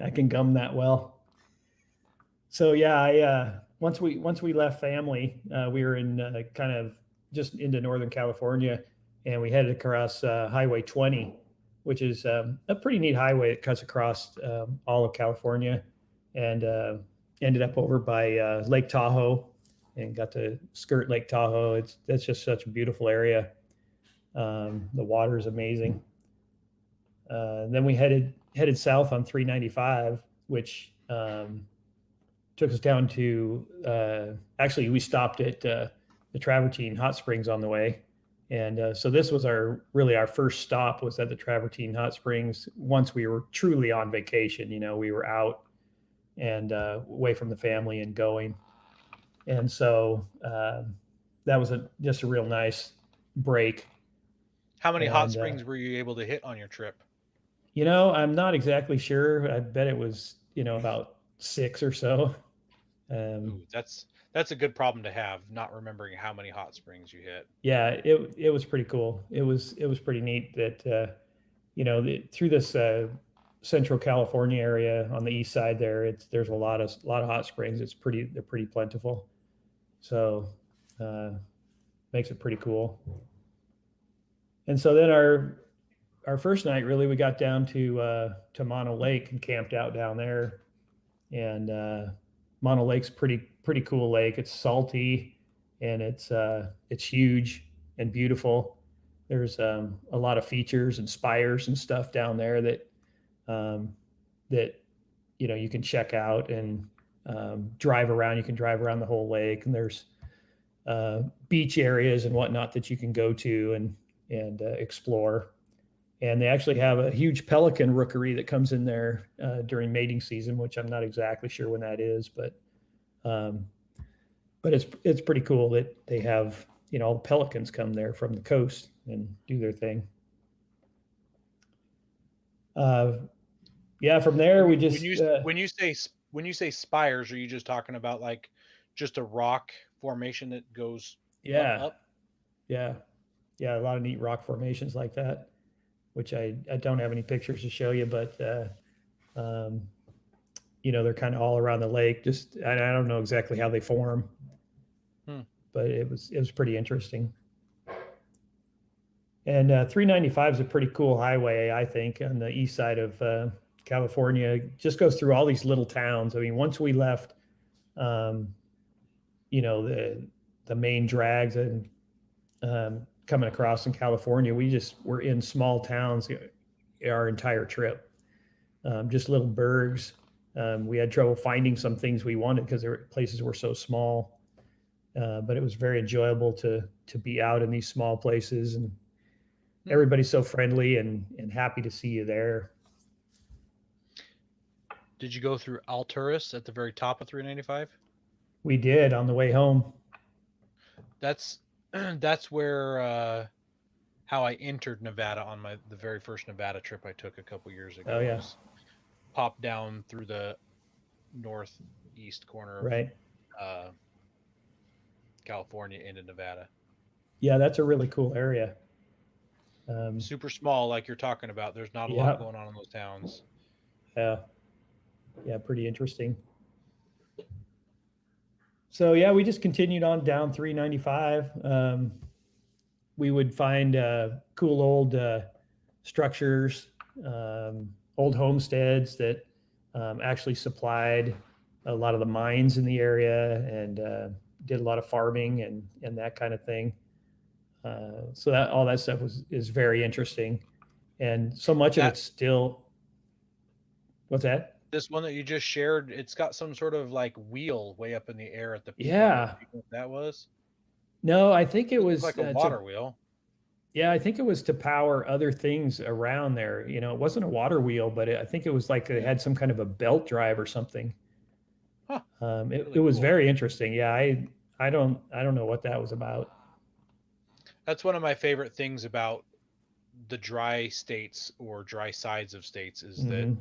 I can gum that well. So yeah, once we left family, we were in kind of just into Northern California, and we headed across Highway 20, which is a pretty neat highway. It cuts across all of California, and ended up over by Lake Tahoe, and got to skirt Lake Tahoe. That's just such a beautiful area. The water is amazing. Then we headed south on 395, which took us down to actually we stopped at the Travertine Hot Springs on the way, and so this was our first stop was at the Travertine Hot Springs. Once we were truly on vacation, we were out and away from the family and going, and so that was just a real nice break. How many hot springs were you able to hit on your trip? I'm not exactly sure. I bet it was, about 6 or so. Ooh, that's a good problem to have, not remembering how many hot springs you hit. Yeah, it was pretty cool. It was pretty neat that through this Central California area on the east side there's a lot of hot springs. They're pretty plentiful. So makes it pretty cool. And so then our first night, really, we got down to Mono Lake and camped out down there. And Mono Lake's pretty cool lake. It's salty, and it's huge and beautiful. There's a lot of features and spires and stuff down there that you can check out and drive around. You can drive around the whole lake, and there's beach areas and whatnot that you can go to and explore. And they actually have a huge pelican rookery that comes in there during mating season, which I'm not exactly sure when that is, but it's pretty cool that they have all the pelicans come there from the coast and do their thing. From there we just when you say spires, are you just talking about like just a rock formation that goes up? Yeah, a lot of neat rock formations like that, which I don't have any pictures to show you, but they're kind of all around the lake. Just I don't know exactly how they form, but it was pretty interesting. And 395 is a pretty cool highway, I think, on the east side of California. It just goes through all these little towns. I mean, once we left, the main drags and coming across in California, we just were in small towns our entire trip, just little burgs. We had trouble finding some things we wanted because places were so small, but it was very enjoyable to be out in these small places, and everybody's so friendly and happy to see you there. Did you go through Alturas at the very top of 395? We did on the way home. That's where how I entered Nevada on the very first Nevada trip I took a couple years ago. Oh yeah. Popped down through the northeast corner of right. California into Nevada. Yeah, that's a really cool area. Super small, like you're talking about. There's not a lot going on in those towns. Yeah, pretty interesting. So yeah, we just continued on down 395. We would find cool old structures, old homesteads that actually supplied a lot of the mines in the area, and did a lot of farming and that kind of thing. So that all that stuff is very interesting, and so much of That it's still. What's that? this one that you just shared, it's got some sort of like wheel way up in the air at the peak of it. Yeah. You know what that was? No, I think it It looked was like a water wheel. yeah, I think it was to power other things around there. You know, it wasn't a water wheel, but I think it was like they had some kind of a belt drive or something. Huh. It Really was cool. very interesting. Yeah, I don't know what that was about. That's one of my favorite things about the dry states or dry sides of states is that Hmm.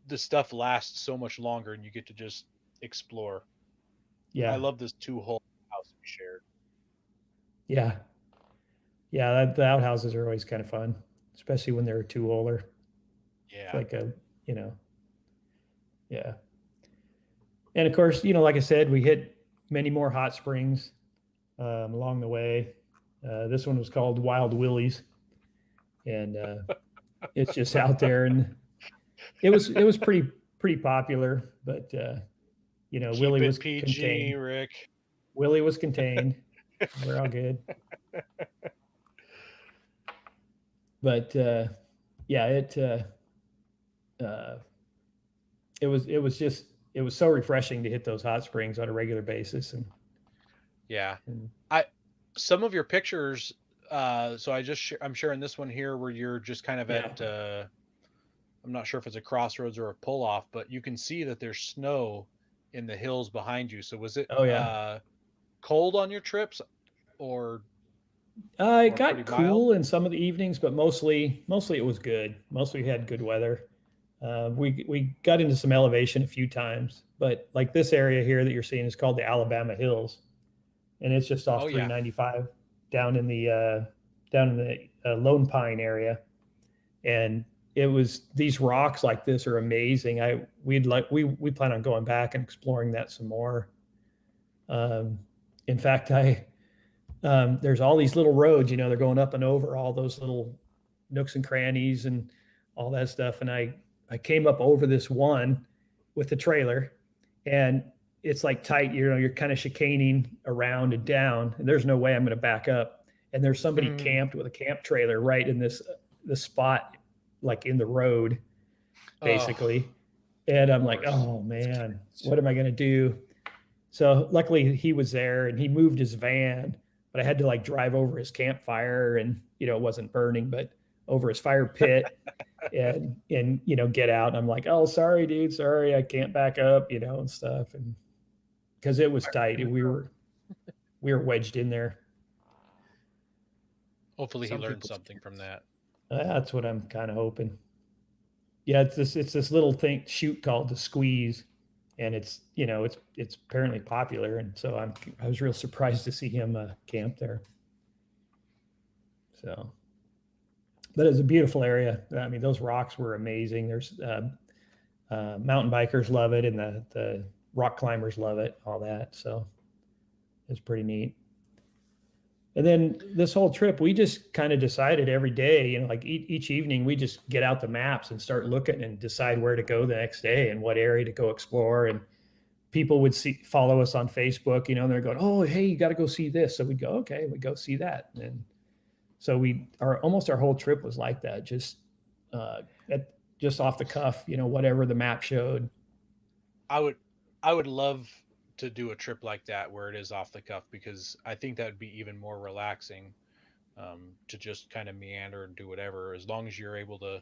the stuff lasts so much longer and you get to just explore. I Yeah, love this two-hole house we shared. yeah, yeah. The outhouses are always kind of fun, especially when they're two older. It's Yeah. like you know, yeah. And of course, like I said, we hit many more hot springs along the way. This one was called Wild Willie's, and it's just out there, and it was pretty popular, but Keep Willie it was PG, contained. Rick. Willie was contained. We're all good. But yeah, uh, it was so refreshing to hit those hot springs on a regular basis, Yeah. and Some of your pictures so I'm sharing this one here where you're just kind of yeah. at I'm not sure if it's a crossroads or a pull off, but you can see that there's snow in the hills behind you. So was it Oh yeah. cold on your trips or It pretty got mild? cool in some of the evenings, but mostly it was good. Mostly we had good weather. We got into some elevation a few times, but like this area here that you're seeing is called the Alabama Hills, and it's just Oh off yeah. 395 down in the Lone Pine area, and it was these rocks like this are amazing. We plan on going back and exploring that some more. Um, in fact, there's all these little roads, they're going up and over all those little nooks and crannies and all that stuff. And I came up over this one with the trailer, and it's like tight, you're kind of chicaning around and down, and there's no way I'm going to back up. And there's somebody camped with a camp trailer right in the spot, like in the road, Oh, basically. And I'm like, worst. oh man, what am I going to do? So luckily he was there and he moved his van, but I had to like drive over his campfire, and it wasn't burning, but over his fire pit, and get out. And I'm like, oh, sorry, dude, sorry, I can't back up, and stuff, and because it was tight, we were wedged in there. Hopefully he Some learned people's something from that. That's what I'm kind of hoping. Yeah, it's this little thing chute called the squeeze, and it's apparently popular, and so I was real surprised to see him camp there. So, but it's a beautiful area. I mean, those rocks were amazing. There's mountain bikers love it, and the rock climbers love it. All that, so it's pretty neat. And then this whole trip, we just kind of decided every day, like each evening, we just get out the maps and start looking and decide where to go the next day and what area to go explore. And people would follow us on Facebook, and they're going, "Oh, hey, you got to go see this." So we'd go, "Okay," we go see that. And so almost our whole trip was like that, just just off the cuff, whatever the map showed. I would love to do a trip like that where it is off the cuff because I think that would be even more relaxing to just kind of meander and do whatever as long as you're able to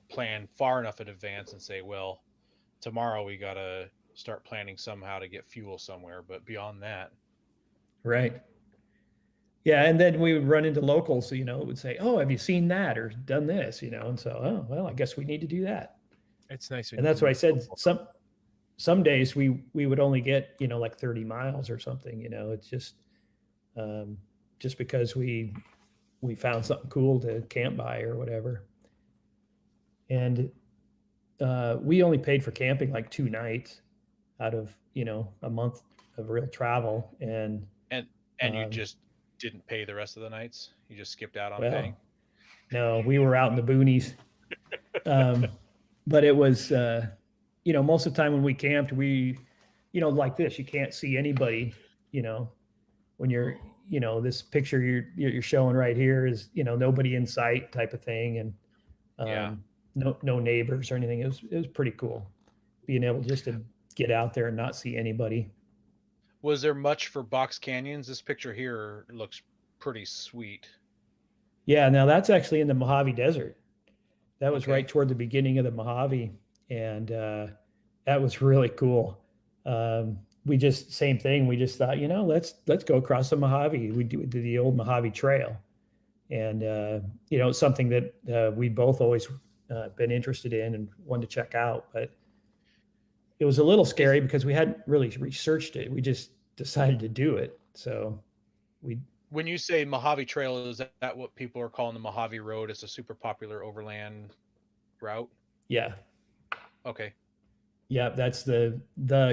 plan far enough in advance and say, well, tomorrow we got to start planning somehow to get fuel somewhere. But beyond that, Right. Yeah, and then we would run into locals, it would say, "Oh, have you seen that or done this?" And so, oh, well, I guess we need to do that. It's nice when And you that's can what I meet said. local. Some days we would only get like 30 miles or something. It's just because we found something cool to camp by or whatever. And we only paid for camping like 2 nights out of a month of real travel. and you Um, just didn't pay the rest of the nights. You just skipped out on paying. well, no, we were out in the boonies. But it was most of the time when we camped, we like this, you can't see anybody, when you're, this picture you're showing right here is, nobody in sight type of thing. And no neighbors or anything. It was pretty cool being able just to get out there and not see anybody. Was there much for box canyons? This picture here looks pretty sweet. Yeah, now that's actually in the Mojave Desert. That was Okay. right toward the beginning of the Mojave, and that was really cool. We just same thing. We just thought, let's go across the Mojave. We did the old Mojave Trail, and it's something that we both always been interested in and wanted to check out. But it was a little scary because we hadn't really researched it. We just decided to do it. So we. When you say Mojave Trail, is that what people are calling the Mojave Road? It's a super popular overland route. Yeah. Okay. Yeah, that's the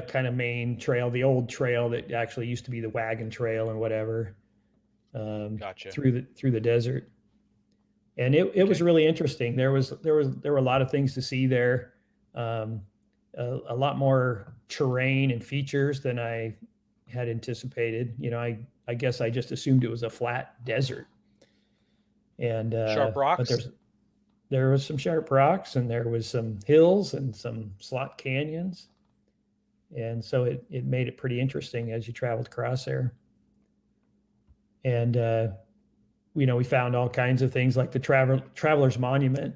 kind of main trail, the old trail that actually used to be the wagon trail and whatever. Gotcha. Through the desert. And it was really interesting. There were a lot of things to see there. A lot more terrain and features than I had anticipated. I guess I just assumed it was a flat desert. And sharp rocks. But there was some sharp rocks, and there was some hills and some slot canyons. And so it made it pretty interesting as you traveled across there. And we found all kinds of things like the Traveler's Monument.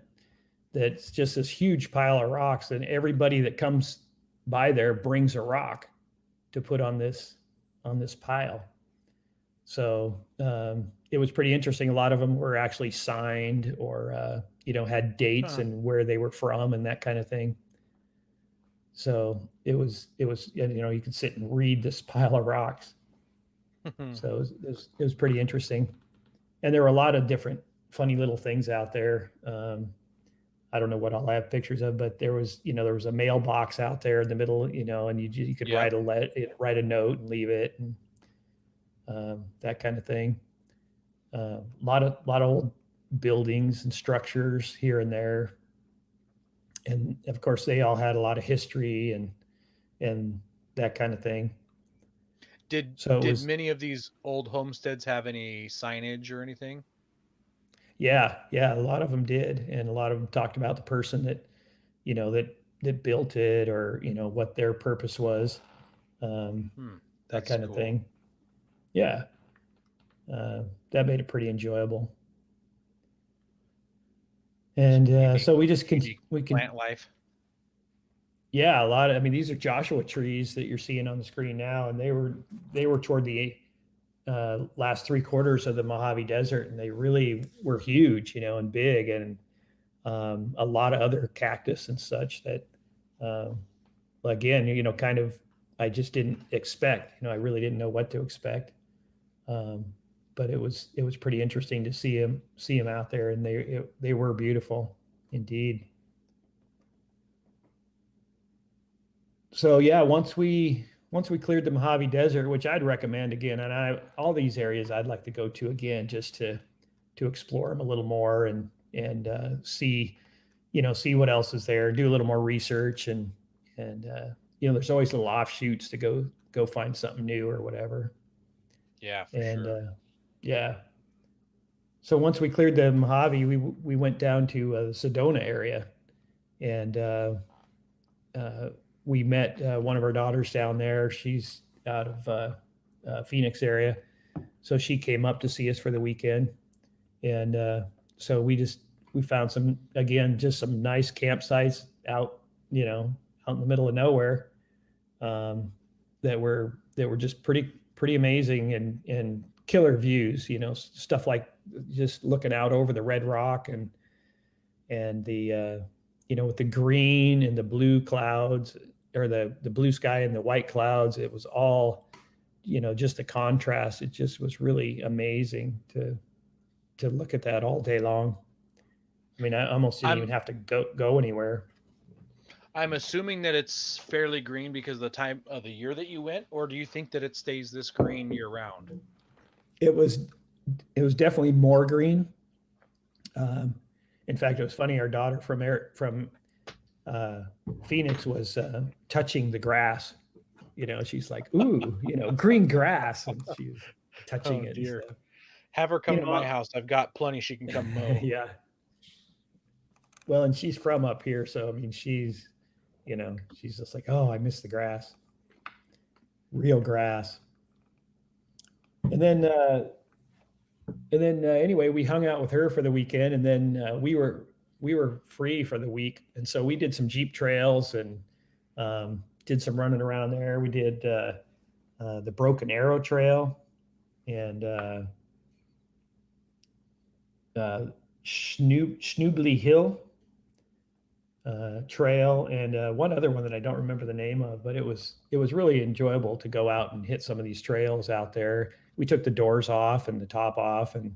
That's just this huge pile of rocks, and everybody that comes by there brings a rock to put on this pile. So it was pretty interesting. A lot of them were actually signed or had dates and where they were from and that kind of thing. So it was you could sit and read this pile of rocks. So it was pretty interesting, and there were a lot of different funny little things out there. I don't know what I'll have pictures of, but there was a mailbox out there in the middle, and you could write a note and leave it, and that kind of thing. A lot of old buildings and structures here and there, and of course they all had a lot of history and that kind of thing. Did many of these old homesteads have any signage or anything? Yeah, a lot of them did, and a lot of them talked about the person that that built it, or what their purpose was, that kind of thing. Yeah, that made it pretty enjoyable. And so we just plant life. Yeah, a lot of. I mean, these are Joshua trees that you're seeing on the screen now, and they were toward the last 3/4 of the Mojave Desert, and they really were huge, and big, and a lot of other cactus and such that, again, kind of, I just didn't expect. I really didn't know what to expect, but it was pretty interesting to see them out there, and they were beautiful indeed. So yeah, once we cleared the Mojave Desert, which I'd recommend again, and all these areas I'd like to go to again, just to explore them a little more and see what else is there, do a little more research, and there's always little offshoots to go find something new or whatever. Yeah, for sure. Yeah. So once we cleared the Mojave, we went down to the Sedona area, and we met one of our daughters down there. She's out of Phoenix area, so she came up to see us for the weekend, and so we found some nice campsites out in the middle of nowhere, that were just pretty amazing, and killer views. Stuff like just looking out over the Red Rock and the with the green and the blue clouds, or the blue sky and the white clouds. It was all, just the contrast. It just was really amazing to look at that all day long. I mean, I almost didn't even have to go anywhere. I'm assuming that it's fairly green because of the time of the year that you went, or do you think that it stays this green year round? It was definitely more green. In fact, it was funny. Our daughter from Phoenix was touching the grass You know, she's like, ooh, you know, green grass, and she's touching Oh it. dear. And stuff. Have her come You to know, my house. I've got plenty. She can come mow. yeah. Well, and she's from up here, so I mean, she's, you know, she's just like, oh, I miss the grass, real grass. And then anyway, we hung out with her for the weekend, and then we were free for the week, and so we did some Jeep trails and did some running around there. We did the Broken Arrow Trail and Schnoobly Hill trail, and one other one that I don't remember the name of, but it was really enjoyable to go out and hit some of these trails out there. We took the doors off and the top off, and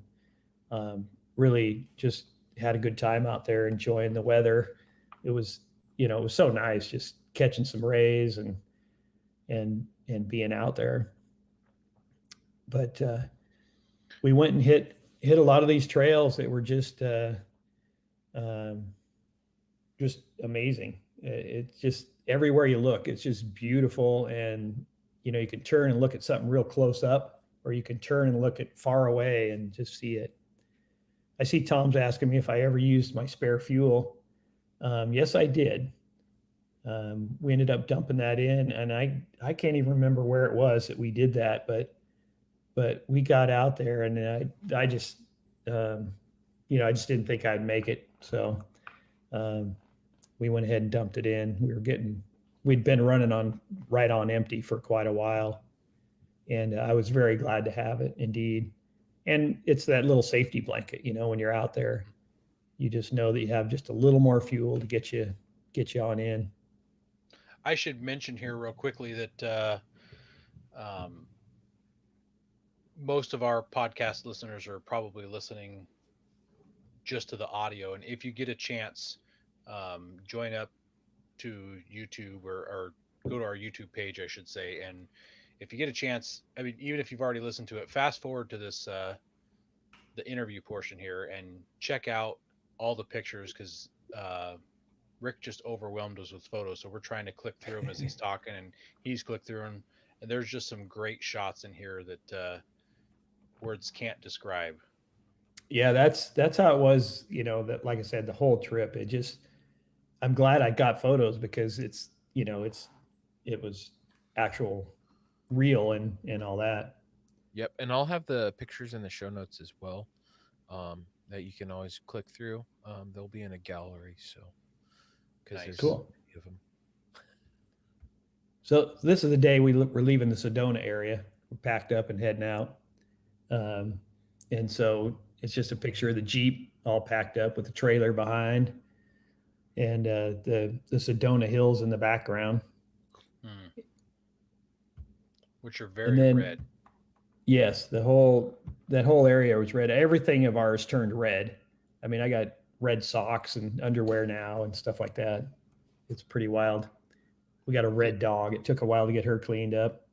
really just had a good time out there, enjoying the weather. It was, you know, it was so nice just catching some rays and being out there. But we went and hit a lot of these trails that were just amazing. It's just everywhere you look, it's just beautiful. And, you know, you can turn and look at something real close up, or you can turn and look at far away and just see it. I see Tom's asking me if I ever used my spare fuel. Yes, I did. We ended up dumping that in, and I can't even remember where it was that we did that, but we got out there, and I just, you know, I just didn't think I'd make it. So we went ahead and dumped it in. We'd been running right on empty for quite a while, and I was very glad to have it, indeed. And it's that little safety blanket, you know, when you're out there, you just know that you have just a little more fuel to get you on in. I should mention here real quickly that most of our podcast listeners are probably listening just to the audio. And if you get a chance, join up to YouTube or go to our YouTube page, I should say. And if you get a chance, I mean, even if you've already listened to it, fast forward to this, the interview portion here, and check out all the pictures, because Rick just overwhelmed us with photos. So we're trying to click through them as he's talking, and he's clicked through them. And there's just some great shots in here that words can't describe. Yeah, that's how it was. You know, that, like I said, the whole trip, I'm glad I got photos, because it's, you know, it was actual real and all that. Yep, and I'll have the pictures in the show notes as well, that you can always click through. They'll be in a gallery, so because there's Cool. of them. So this is the day we're leaving the Sedona area. We're packed up and heading out, and so it's just a picture of the Jeep all packed up with the trailer behind, and the Sedona Hills in the background. Which are very red. Yes, that whole area was red. Everything of ours turned red. I mean, I got red socks and underwear now and stuff like that. It's pretty wild. We got a red dog. It took a while to get her cleaned up.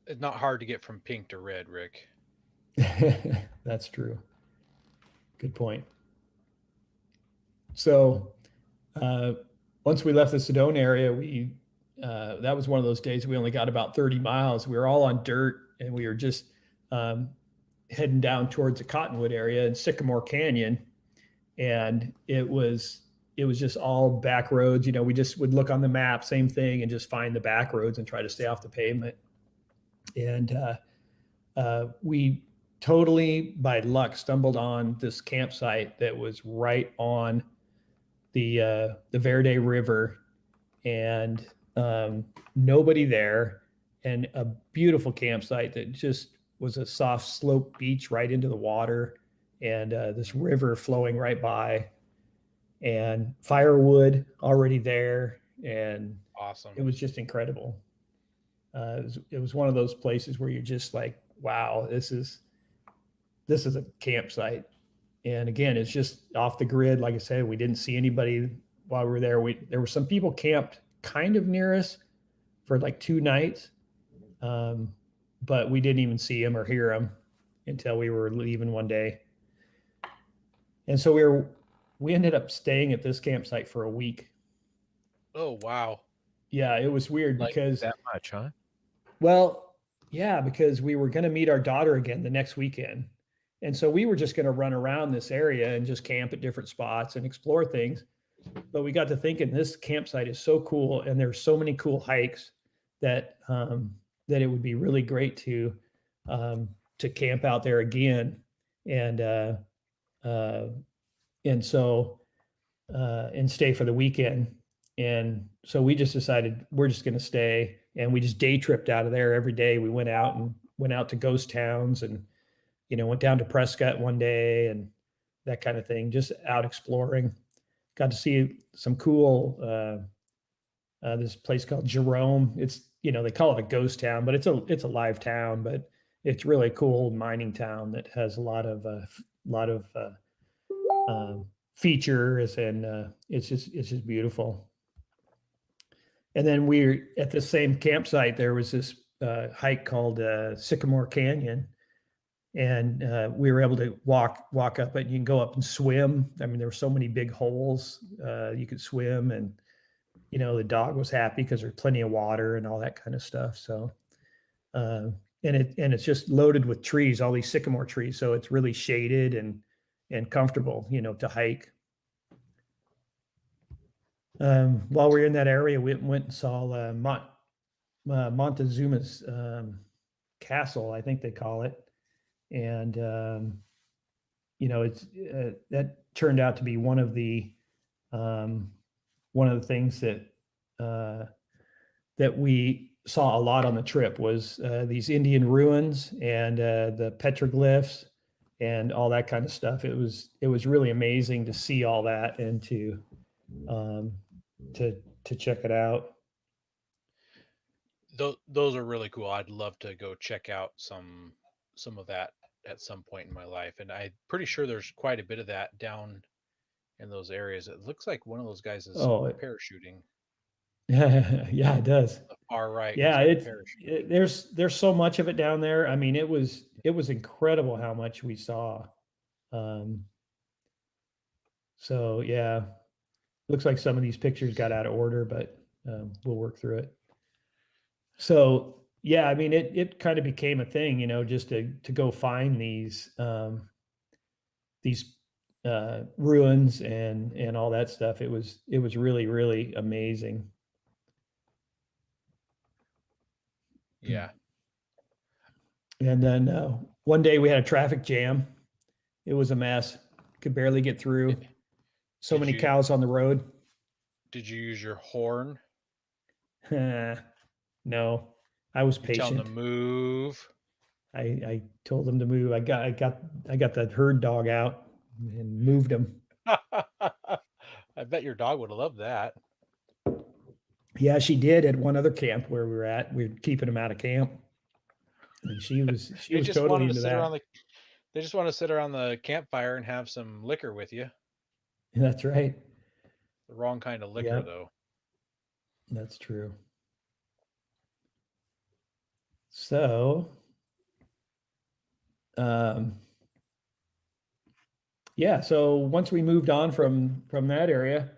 It's not hard to get from pink to red, Rick. That's true. Good point. So once we left the Sedona area, that was one of those days we only got about 30 miles. We were all on dirt, and we were just heading down towards the Cottonwood area and Sycamore Canyon. And it was just all back roads. You know, we just would look on the map, same thing, and just find the back roads and try to stay off the pavement. And we totally, by luck, stumbled on this campsite that was right on the Verde River, and nobody there, and a beautiful campsite that just was a soft slope beach right into the water, and this river flowing right by, and firewood already there, and awesome. It was just incredible. It was one of those places where you're just like, wow, this is a campsite. And again, it's just off the grid. Like I said, we didn't see anybody while we were there. There were some people camped kind of near us for like 2 nights, but we didn't even see them or hear them until we were leaving one day. And so we ended up staying at this campsite for a week. Oh, wow. Yeah, it was weird, Like because that much, huh? Well, yeah, because we were going to meet our daughter again the next weekend. And so we were just going to run around this area and just camp at different spots and explore things. But we got to thinking this campsite is so cool and there's so many cool hikes that that it would be really great to camp out there again. And uh, and so and stay for the weekend. And so we just decided we're just going to stay, and we just day tripped out of there every day. We went out to ghost towns, and went down to Prescott one day and that kind of thing, just out exploring. Got to see some cool this place called Jerome. It's they call it a ghost town, but it's a live town, but it's really a cool mining town that has a lot of features, and it's just beautiful. And then we're at the same campsite. There was this hike called Sycamore Canyon, and we were able to walk up it. You can go up and swim. I mean, there were so many big holes you could swim, and the dog was happy because there's plenty of water and all that kind of stuff. So, and it's just loaded with trees, all these sycamore trees, so it's really shaded and comfortable, to hike. While we were in that area, we went and saw Montezuma's castle, I think they call it, and it's that turned out to be one of the things that we saw a lot on the trip was these Indian ruins and the petroglyphs and all that kind of stuff. It was really amazing to see all that and to check it out. Those are really cool. I'd love to go check out some of that at some point in my life, and I'm pretty sure there's quite a bit of that down in those areas. It looks like one of those guys is parachuting. Yeah, it does. The far right. Yeah, there's so much of it down there. I mean, it was incredible how much we saw. So yeah, looks like some of these pictures got out of order, but we'll work through it. So yeah, I mean, it kind of became a thing, just to go find these ruins and all that stuff. It was really, really amazing. Yeah. And then one day we had a traffic jam. It was a mess. Could barely get through. So many cows on the road. Did you use your horn? No, I was patient. Tell them to move. I told them to move. I got the herd dog out and moved them. I bet your dog would have loved that. Yeah, she did at one other camp where we were at. We were keeping them out of camp, and she was totally into that. They just want to sit around the campfire and have some liquor with you. That's right. The wrong kind of liquor, though. That's true. So, yeah. So once we moved on from that area,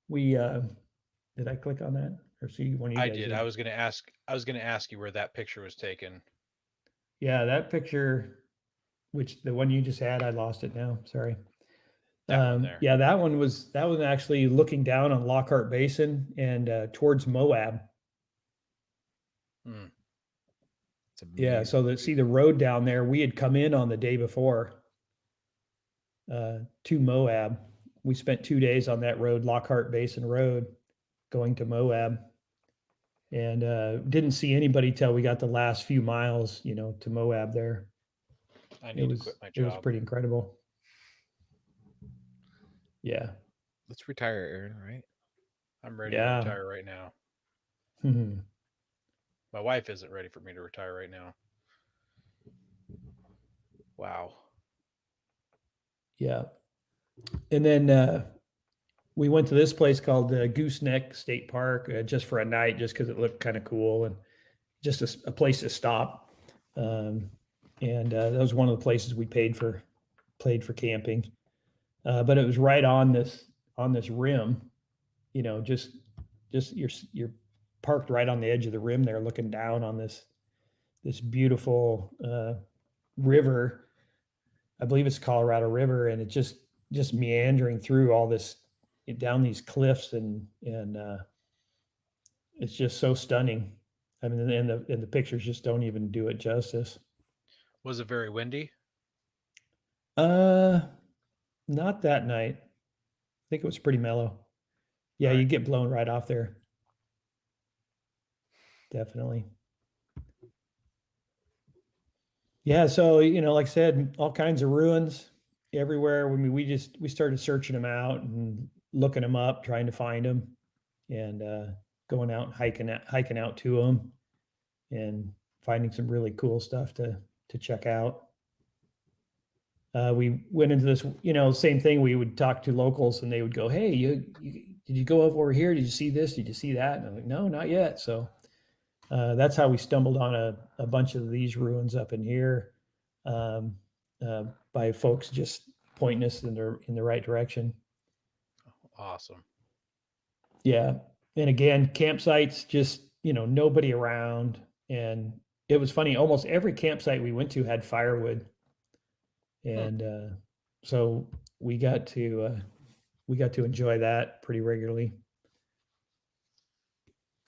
we did I click on that or see one of you guys? I did. I was going to ask you where that picture was taken. Yeah, that picture, the one you just had, I lost it now. Sorry. That one there. Yeah, that one was actually looking down on Lockhart Basin and towards Moab. Yeah, so see the road down there, we had come in on the day before to Moab. We spent 2 days on that road, Lockhart Basin Road, going to Moab, and didn't see anybody till we got the last few miles, to Moab there. I need to quit my job. It was pretty incredible. Yeah. Let's retire, Aaron, right? I'm ready to retire right now. Mm-hmm. My wife isn't ready for me to retire right now. Wow. Yeah. And then we went to this place called Gooseneck State Park just for a night, just because it looked kind of cool and just a place to stop. And that was one of the places we played for camping. But it was right on this rim, just you're parked right on the edge of the rim there, looking down on this beautiful river. I believe it's Colorado River, and it just meandering through all this, down these cliffs, and it's just so stunning. I mean, and the pictures just don't even do it justice. Was it very windy? Not that night. I think it was pretty mellow. Yeah, All right. you get blown right off there. Definitely. Yeah, so like I said, all kinds of ruins everywhere. I mean, we started searching them out and looking them up, trying to find them, and going out and hiking out to them, and finding some really cool stuff to check out. We went into this, same thing. We would talk to locals, and they would go, "Hey, did you go over here? Did you see this? Did you see that?" And I'm like, "No, not yet." So that's how we stumbled on a bunch of these ruins up in here, by folks just pointing us in the right direction. Awesome. Yeah, and again, campsites, just nobody around, and it was funny. Almost every campsite we went to had firewood, and so we got to enjoy that pretty regularly.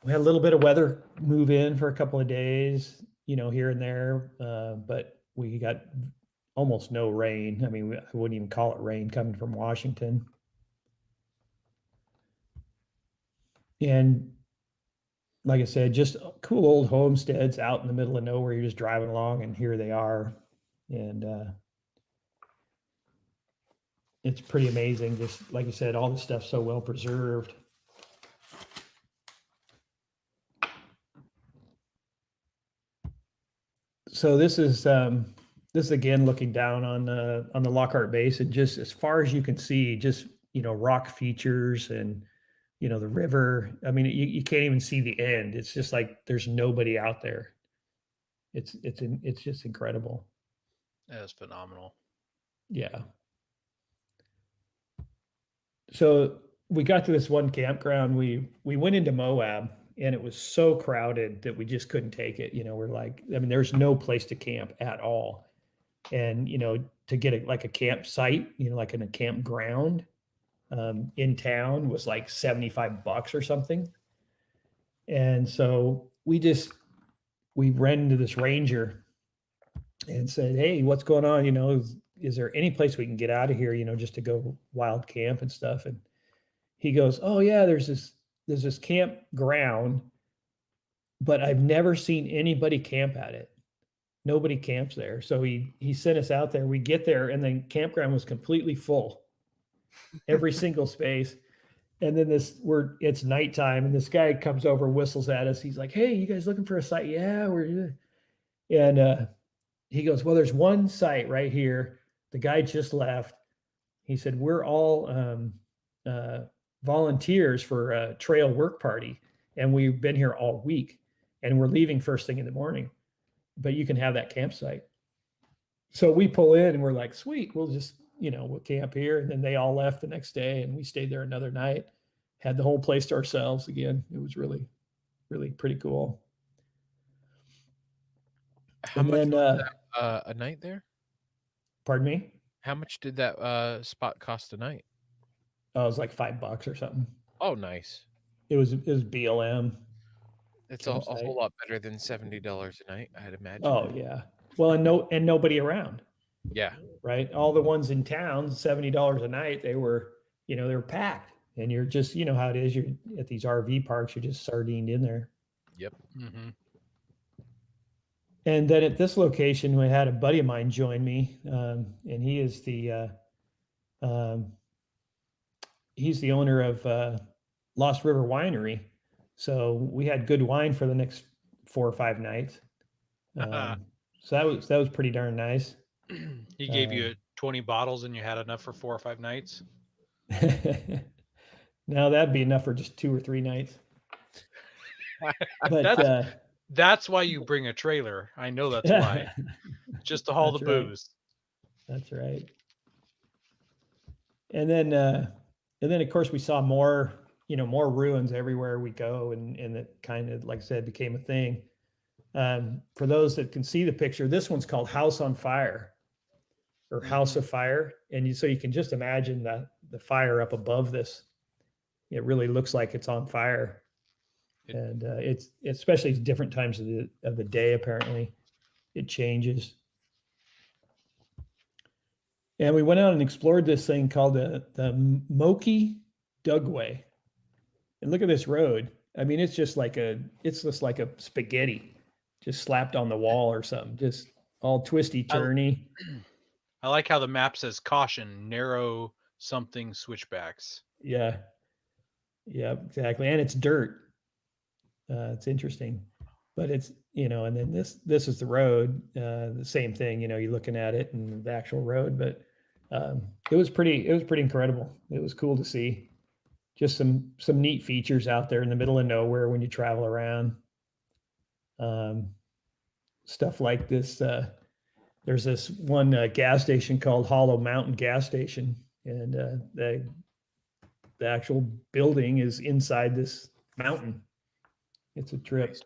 We had a little bit of weather move in for a couple of days, here and there, but we got almost no rain. I mean, I wouldn't even call it rain coming from Washington. And like I said, just cool old homesteads out in the middle of nowhere. You're just driving along, and here they are. And it's pretty amazing. Just like you said, all the stuff's so well preserved. So this is again looking down on the Lockhart Basin, just as far as you can see, just rock features and the river. I mean, you can't even see the end. It's just like there's nobody out there. It's just incredible. That is phenomenal. Yeah. So we got to this one campground. We went into Moab, and it was so crowded that we just couldn't take it. We're like, I mean, there's no place to camp at all. And, to get a campsite, like in a campground in town was like $75 or something. And so we ran into this ranger and said, "Hey, what's going on? Is there any place we can get out of here, just to go wild camp and stuff?" And he goes, "Oh yeah, there's this campground, but I've never seen anybody camp at it. Nobody camps there." So he sent us out there. We get there, and the campground was completely full, every single space. And then it's nighttime, and this guy comes over, whistles at us. He's like, "Hey, you guys looking for a site?" "Yeah, we're." And he goes, "Well, there's one site right here. The guy just left." He said, "We're all volunteers for a trail work party, and we've been here all week, and we're leaving first thing in the morning, but you can have that campsite." So we pull in, and we're like, "Sweet, we'll just we'll camp here." And then they all left the next day, and we stayed there another night, had the whole place to ourselves again. It was really, really pretty cool. How And much then, was that, a night there? pardon me? How much did that spot cost a night? Oh, it was like $5 or something. Oh, nice. It was BLM. It's a Campsite. whole lot better than $70 a night, I'd imagine. Oh yeah. Well, and nobody around, Yeah. right? All the ones in town, $70 a night, they were packed. And you're just, how it is. You're at these RV parks, you're just sardined in there. Yep. Mm-hmm. And then at this location, we had a buddy of mine join me, and he is he's the owner of Lost River Winery. So we had good wine for the next 4 or 5 nights. So that was pretty darn nice. He gave you 20 bottles, and you had enough for 4 or 5 nights. Now that'd be enough for just 2 or 3 nights. But that's why you bring a trailer. I know that's why. Just to haul the booze. That's right. And then of course we saw more ruins everywhere we go, and that kind of, like I said, became a thing. For those that can see the picture, this one's called House on Fire or House of Fire. And so you can just imagine the fire up above this. It really looks like it's on fire. And it's especially different times of the day, apparently. It changes. And we went out and explored this thing called the Moki Dugway. And look at this road. I mean, it's just like a spaghetti just slapped on the wall or something, just all twisty turny. I like how the map says caution, narrow something switchbacks. Yeah, exactly. And it's dirt. It's interesting, but it's, and then this is the road, the same thing, you're looking at it and the actual road, but it was pretty incredible. It was cool to see just some neat features out there in the middle of nowhere when you travel around. Stuff like this. There's this one gas station called Hollow Mountain Gas Station, and the actual building is inside this mountain. It's a trip.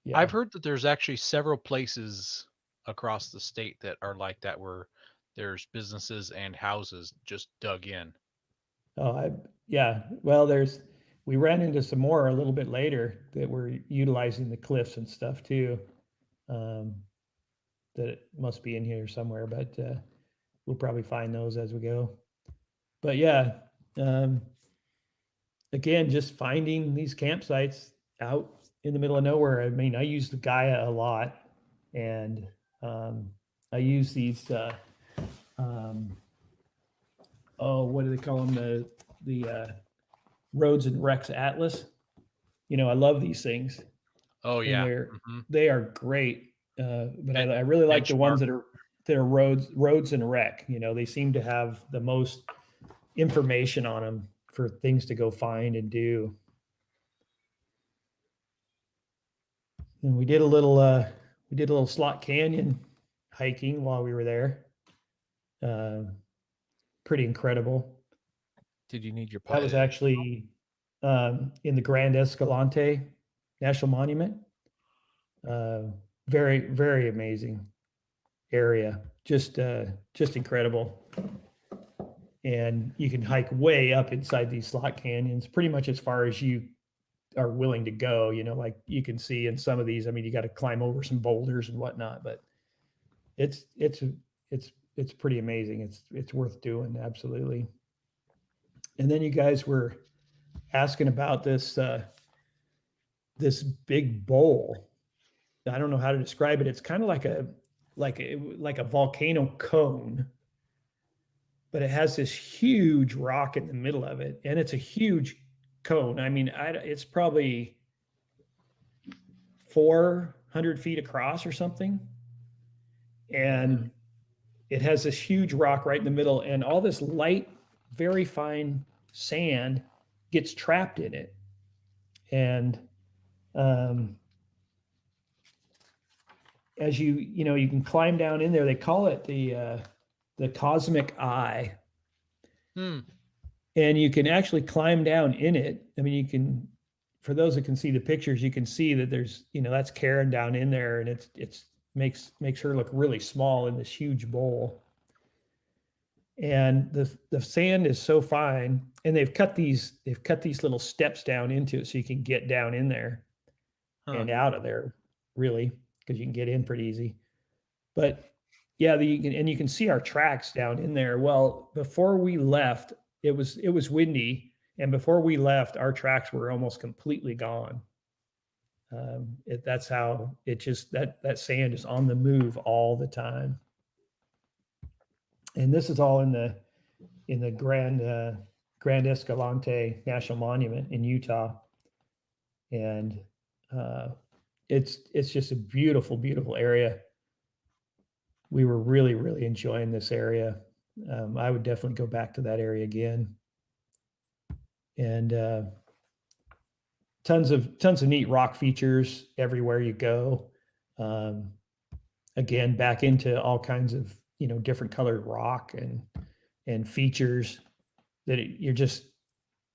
Yeah. I've heard that there's actually several places across the state that are like that, where there's businesses and houses just dug in. Oh, yeah. Well, we ran into some more a little bit later that were utilizing the cliffs and stuff too. That it must be in here somewhere, but we'll probably find those as we go. But yeah, again, just finding these campsites out in the middle of nowhere. I mean, I use the Gaia a lot, and I use these. What do they call them? The Roads and Rex Atlas. I love these things. Oh yeah, they are great. But I really like the ones that are roads and rec. They seem to have the most information on them for things to go find and do. And we did a little Slot Canyon hiking while we were there. Pretty incredible. Did you need your pilot? That was actually in the Grand Escalante National Monument. Very, very amazing area. Just incredible. And you can hike way up inside these slot canyons, pretty much as far as you are willing to go. Like you can see in some of these, I mean, you got to climb over some boulders and whatnot, but it's pretty amazing. It's worth doing. Absolutely. And then you guys were asking about this big bowl. I don't know how to describe it. It's kind of like a volcano cone, but it has this huge rock in the middle of it, and it's a huge cone. I mean, it's probably 400 feet across or something, and it has this huge rock right in the middle, and all this light, very fine sand gets trapped in it, and as you can climb down in there. They call it the cosmic eye. And you can actually climb down in it. I mean, you can, for those that can see the pictures, you can see that there's, that's Karen down in there, and it's makes her look really small in this huge bowl. And the sand is so fine, and they've cut these little steps down into it so you can get down in there and out of there, really, because you can get in pretty easy. But yeah, you can see our tracks down in there. Well, before we left, it was windy, and before we left, our tracks were almost completely gone. That's how it just that sand is on the move all the time. And this is all in the Grand Escalante National Monument in Utah, and it's just a beautiful, beautiful area. We were really, really enjoying this area. I would definitely go back to that area again. And tons of neat rock features everywhere you go. Again, back into all kinds of different colored rock and features that you're just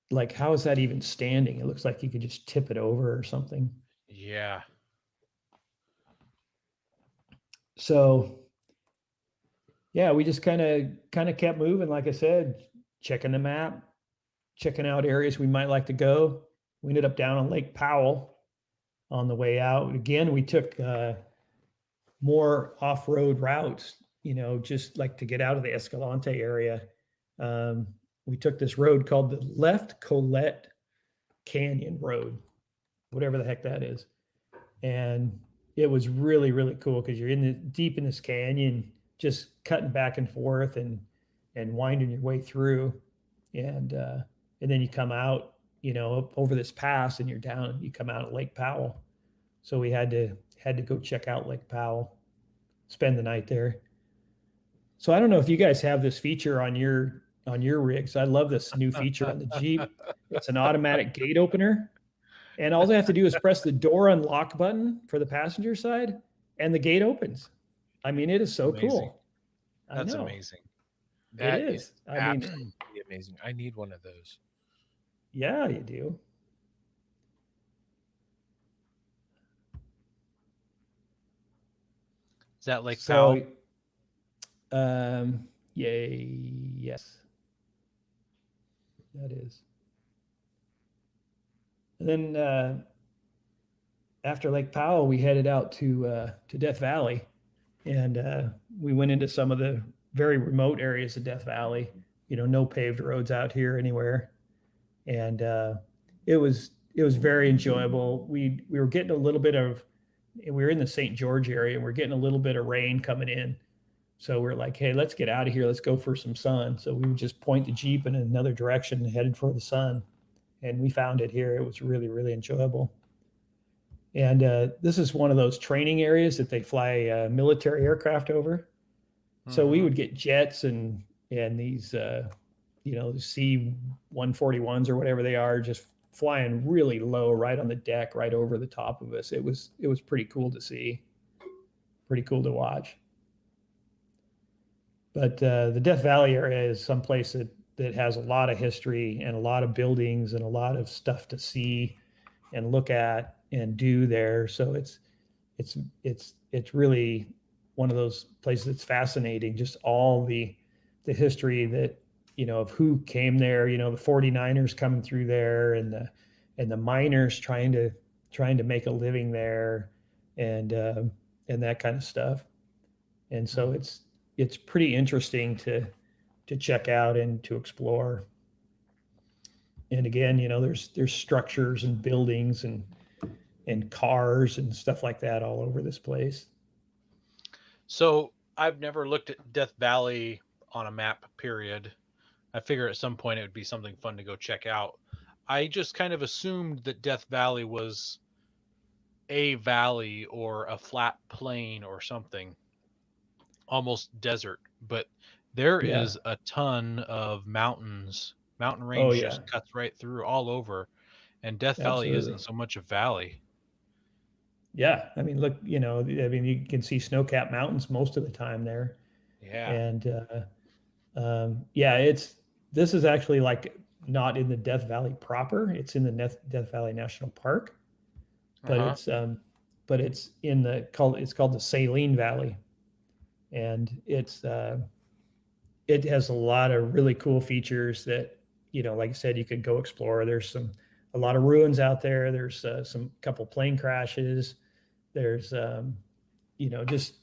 like, how is that even standing? It looks like you could just tip it over or something. Yeah. So yeah, we just kind of kept moving. Like I said, checking the map, checking out areas we might like to go. We ended up down on Lake Powell on the way out. Again, we took more off-road routes, just like to get out of the Escalante area. We took this road called the Left Colette Canyon Road, whatever the heck that is. And it was really, really cool because you're deep in this canyon, just cutting back and forth and winding your way through. And then you come out, up over this pass and you come out at Lake Powell. So we had to go check out Lake Powell, spend the night there. So I don't know if you guys have this feature on your rigs. I love this new feature on the Jeep. It's an automatic gate opener. And all they have to do is press the door unlock button for the passenger side and the gate opens. I mean, it is so cool. That's amazing. That it is. Absolutely amazing. I need one of those. Yeah, you do. Is that Lake Powell? Yes, that is. And then after Lake Powell, we headed out to Death Valley, and we went into some of the very remote areas of Death Valley. No paved roads out here anywhere, and it was very enjoyable. We were getting a little bit of, we were in the St. George area, and we're getting a little bit of rain coming in. So we're like, hey, let's get out of here. Let's go for some sun. So we would just point the Jeep in another direction and headed for the sun. And we found it here. It was really, really enjoyable. And this is one of those training areas that they fly military aircraft over. So we would get jets and these, C-141s or whatever they are, just flying really low right on the deck, right over the top of us. It was pretty cool to see, pretty cool to watch. But the Death Valley area is someplace that has a lot of history and a lot of buildings and a lot of stuff to see and look at and do there. So it's really one of those places that's fascinating. Just all the history that, of who came there, the 49ers coming through there and the miners trying to make a living there and that kind of stuff. And so it's pretty interesting to check out and to explore. And again, there's structures and buildings and cars and stuff like that all over this place. So I've never looked at Death Valley on a map, period. I figure at some point it would be something fun to go check out. I just kind of assumed that Death Valley was a valley or a flat plain or something, almost desert, but there is a ton of mountain range just cuts right through all over, and Death Valley isn't so much a valley. Yeah, I mean, look, you can see snow-capped mountains most of the time there. Yeah. And this is actually like not in the Death Valley proper. It's in the Death Valley National Park, but it's called the Saline Valley. And it has a lot of really cool features that, like I said, you could go explore. There's a lot of ruins out there. There's some couple plane crashes. There's, just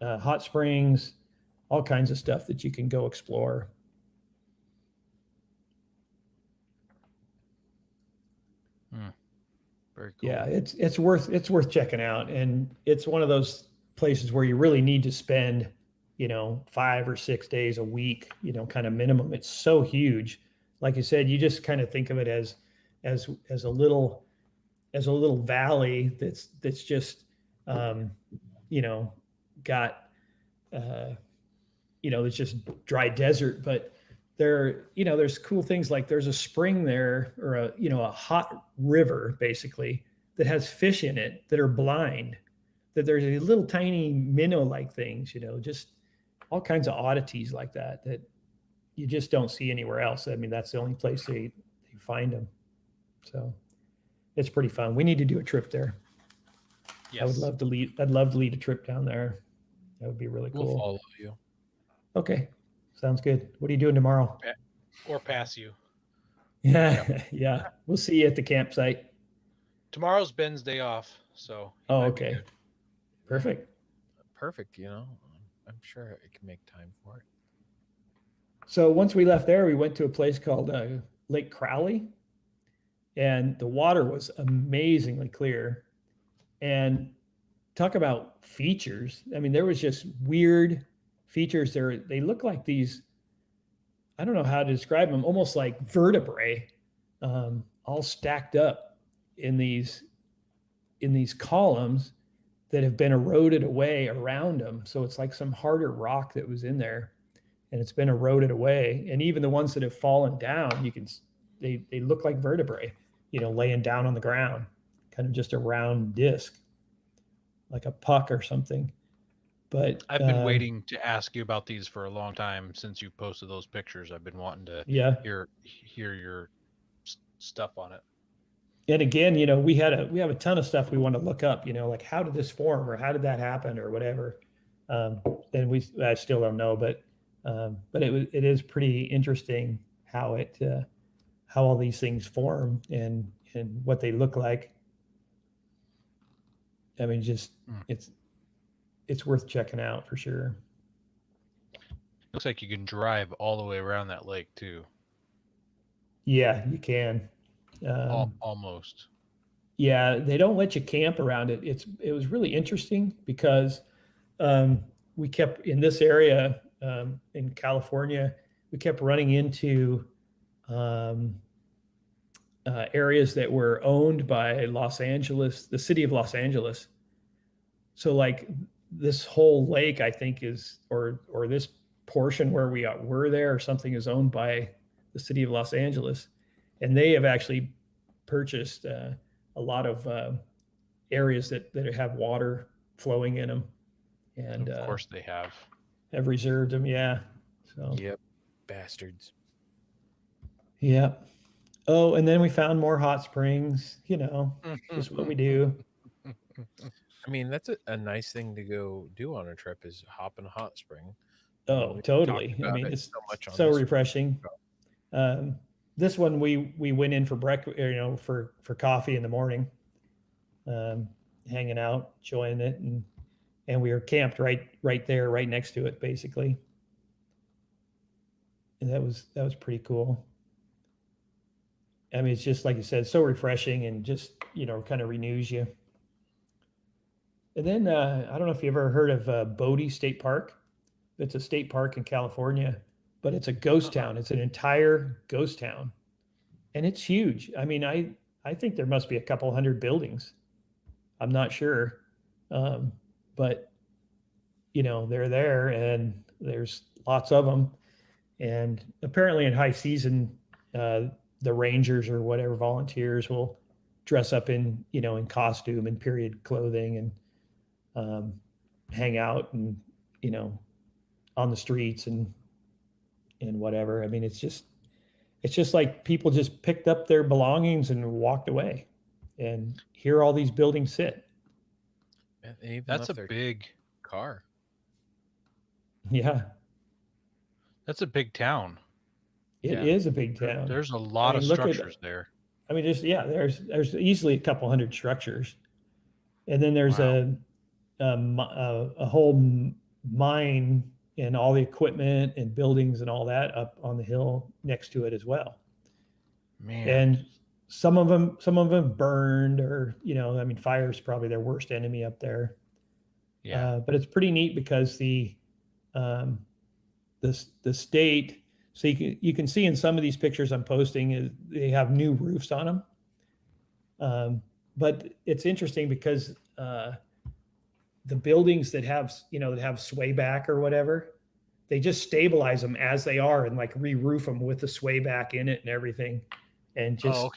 hot springs, all kinds of stuff that you can go explore. Very cool. Yeah, it's worth checking out, and it's one of those places where you really need to spend 5 or 6 days a week, kind of minimum. It's so huge. Like you said, you just kind of think of it as a little valley that's just got it's just dry desert. But there's cool things like there's a spring there, or a hot river basically that has fish in it that are blind, that there's a little tiny minnow-like things, just all kinds of oddities like that you just don't see anywhere else. I mean, that's the only place they find them. So it's pretty fun. We need to do a trip there. Yes. I'd love to lead a trip down there. That would be really We'll cool. follow you. Okay. Sounds good. What are you doing tomorrow? Or pass you. Yeah. Yeah. We'll see you at the campsite. Tomorrow's Ben's day off, so he Oh, might be okay. good. Perfect. Perfect. I'm sure I can make time for it. So once we left there, we went to a place called Lake Crowley, and the water was amazingly clear. And talk about features. I mean, there was just weird features there. They look like these, I don't know how to describe them, almost like vertebrae, all stacked up in these columns that have been eroded away around them. So it's like some harder rock that was in there, and it's been eroded away. And even the ones that have fallen down, they look like vertebrae, laying down on the ground, kind of just a round disc, like a puck or something. But I've been waiting to ask you about these for a long time since you posted those pictures. I've been wanting to hear your stuff on it. And again, we have a ton of stuff we want to look up, like how did this form or how did that happen or whatever. And I still don't know, but it is pretty interesting how all these things form and what they look like. I mean, just it's worth checking out for sure. Looks like you can drive all the way around that lake too. Yeah, you can. Almost. Yeah, they don't let you camp around it. It was really interesting because we kept in this area in California, we kept running into areas that were owned by Los Angeles, the city of Los Angeles. So like this whole lake, I think or this portion where we were there or something is owned by the city of Los Angeles. And they have actually purchased a lot of areas that have water flowing in them. And of course they have reserved them. Yeah. So. Yep. Bastards. Yep. Oh, and then we found more hot springs, just what we do. I mean, that's a nice thing to go do on a trip is hop in a hot spring. Oh, totally. I mean, it's so refreshing. This one we went in for breakfast, for coffee in the morning, hanging out, enjoying it, and we were camped right there, right next to it, basically. And that was pretty cool. I mean, it's just like you said, so refreshing and just kind of renews you. And then I don't know if you ever heard of Bodie State Park. It's a state park in California, but it's a ghost town. It's an entire ghost town, and it's huge. I mean, I think there must be a couple hundred buildings. I'm not sure, but they're there, and there's lots of them. And apparently, in high season, the rangers or whatever volunteers will dress up in costume and period clothing and hang out and on the streets and whatever. I mean, it's just like people just picked up their belongings and walked away, and here all these buildings sit. That's a big car. Yeah. That's a big town. It is a big town. There's a lot of structures there. I mean, there's easily a couple hundred structures, and then there's a whole mine and all the equipment and buildings and all that up on the hill next to it as well. Man. And some of them burned, or I mean, fire is probably their worst enemy up there. Yeah. But it's pretty neat because the state. So you can see in some of these pictures I'm posting they have new roofs on them. But it's interesting because the buildings that have sway back or whatever, they just stabilize them as they are and like re-roof them with the sway back in it and everything, and just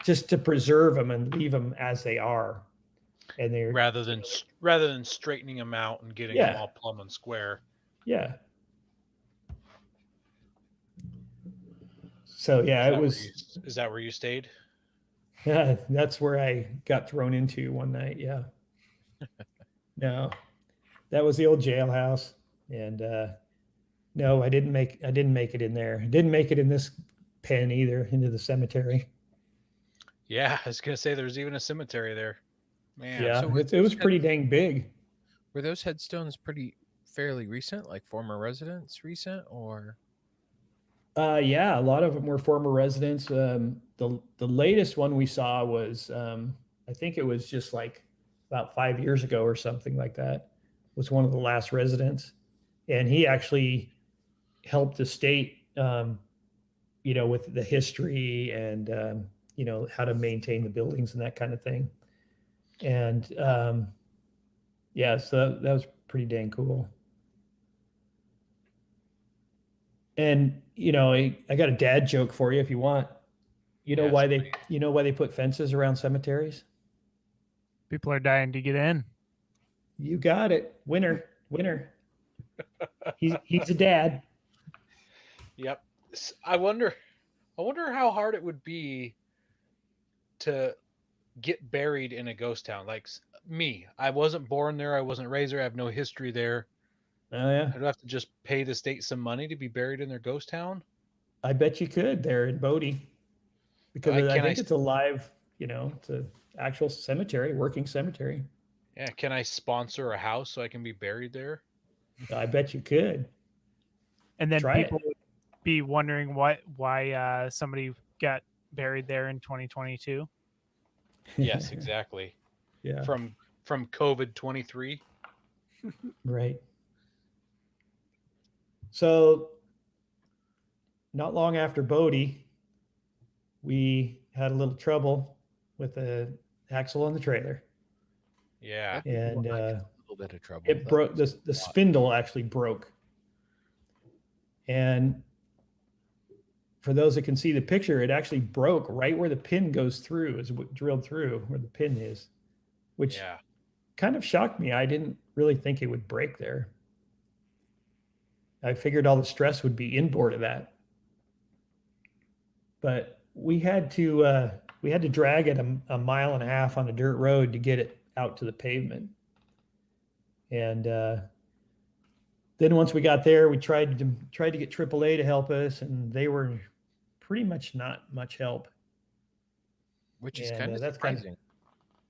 just to preserve them and leave them as they are. And they're rather than straightening them out and getting them all plumb and square. Yeah. So Is that where you stayed? Yeah, that's where I got thrown into one night. Yeah. No, That was the old jailhouse. And no, I didn't make it in there. I didn't make it in this pen either, into the cemetery. Yeah, I was gonna say there's even a cemetery there. Man. Yeah, So it was pretty dang big. Were those headstones fairly recent, like former residents recent, or? Yeah, a lot of them were former residents. The latest one we saw was I think it was just like about 5 years ago or something like that. Was one of the last residents, and he actually helped the state, with the history and how to maintain the buildings and that kind of thing. And yeah, so that was pretty dang cool. And I got a dad joke for you if you want. You know Yes, why please. they put fences around cemeteries? People are dying to get in. You got it. Winner. He's a dad. Yep. I wonder how hard it would be to get buried in a ghost town. Like me, I wasn't born there. I wasn't raised there. I have no history there. Oh yeah. I'd have to just pay the state some money to be buried in their ghost town. I bet you could there in Bodie. Because I think it's a live, it's an actual cemetery, working cemetery. Yeah, can I sponsor a house so I can be buried there? I bet you could. And then Try people would be wondering why somebody got buried there in 2022. Yes, exactly. Yeah. From COVID-23. Right. So not long after Bodie, we had a little trouble with the axle on the trailer. Yeah. And a little bit of trouble. it broke. The spindle actually broke. And for those that can see the picture, it actually broke right where the pin goes through, is drilled through where the pin is, which kind of shocked me. I didn't really think it would break there. I figured all the stress would be inboard of that. But we had to drag it a mile and a half on a dirt road to get it out to the pavement. And then once we got there, we tried to get AAA to help us, and they were pretty much not much help. Which is kind of surprising.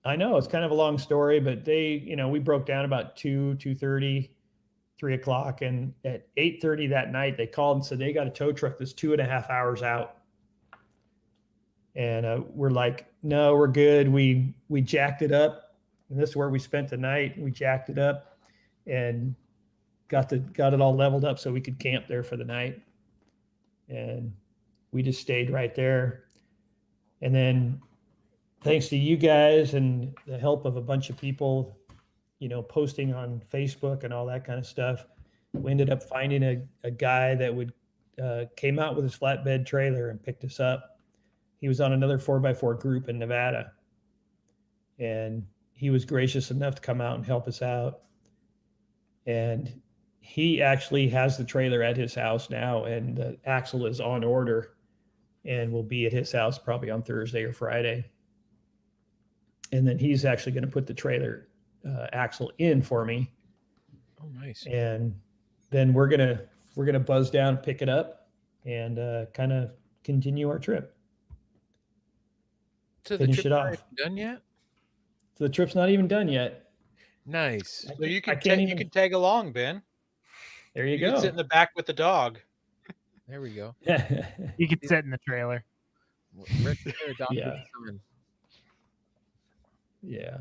I know it's kind of a long story, but we broke down about 2:30, 3 o'clock, and at 8:30 that night, they called and said they got a tow truck that's 2.5 hours out. And we're like, no, we're good. We jacked it up, and this is where we spent the night. We jacked it up and got it all leveled up so we could camp there for the night. And we just stayed right there. And then thanks to you guys and the help of a bunch of people, posting on Facebook and all that kind of stuff, we ended up finding a guy that came out with his flatbed trailer and picked us up. He was on another 4x4 group in Nevada, and he was gracious enough to come out and help us out. And he actually has the trailer at his house now, and the axle is on order and will be at his house probably on Thursday or Friday. And then he's actually going to put the trailer axle in for me. Oh, nice. And then we're gonna buzz down, pick it up, and kind of continue our trip. So finish the trip it off. done yet? So the trip's not even done yet. Nice. So you can tag along, Ben. There you You go. can sit in the back with the dog. There we go. You could sit in the trailer. Yeah. Yeah.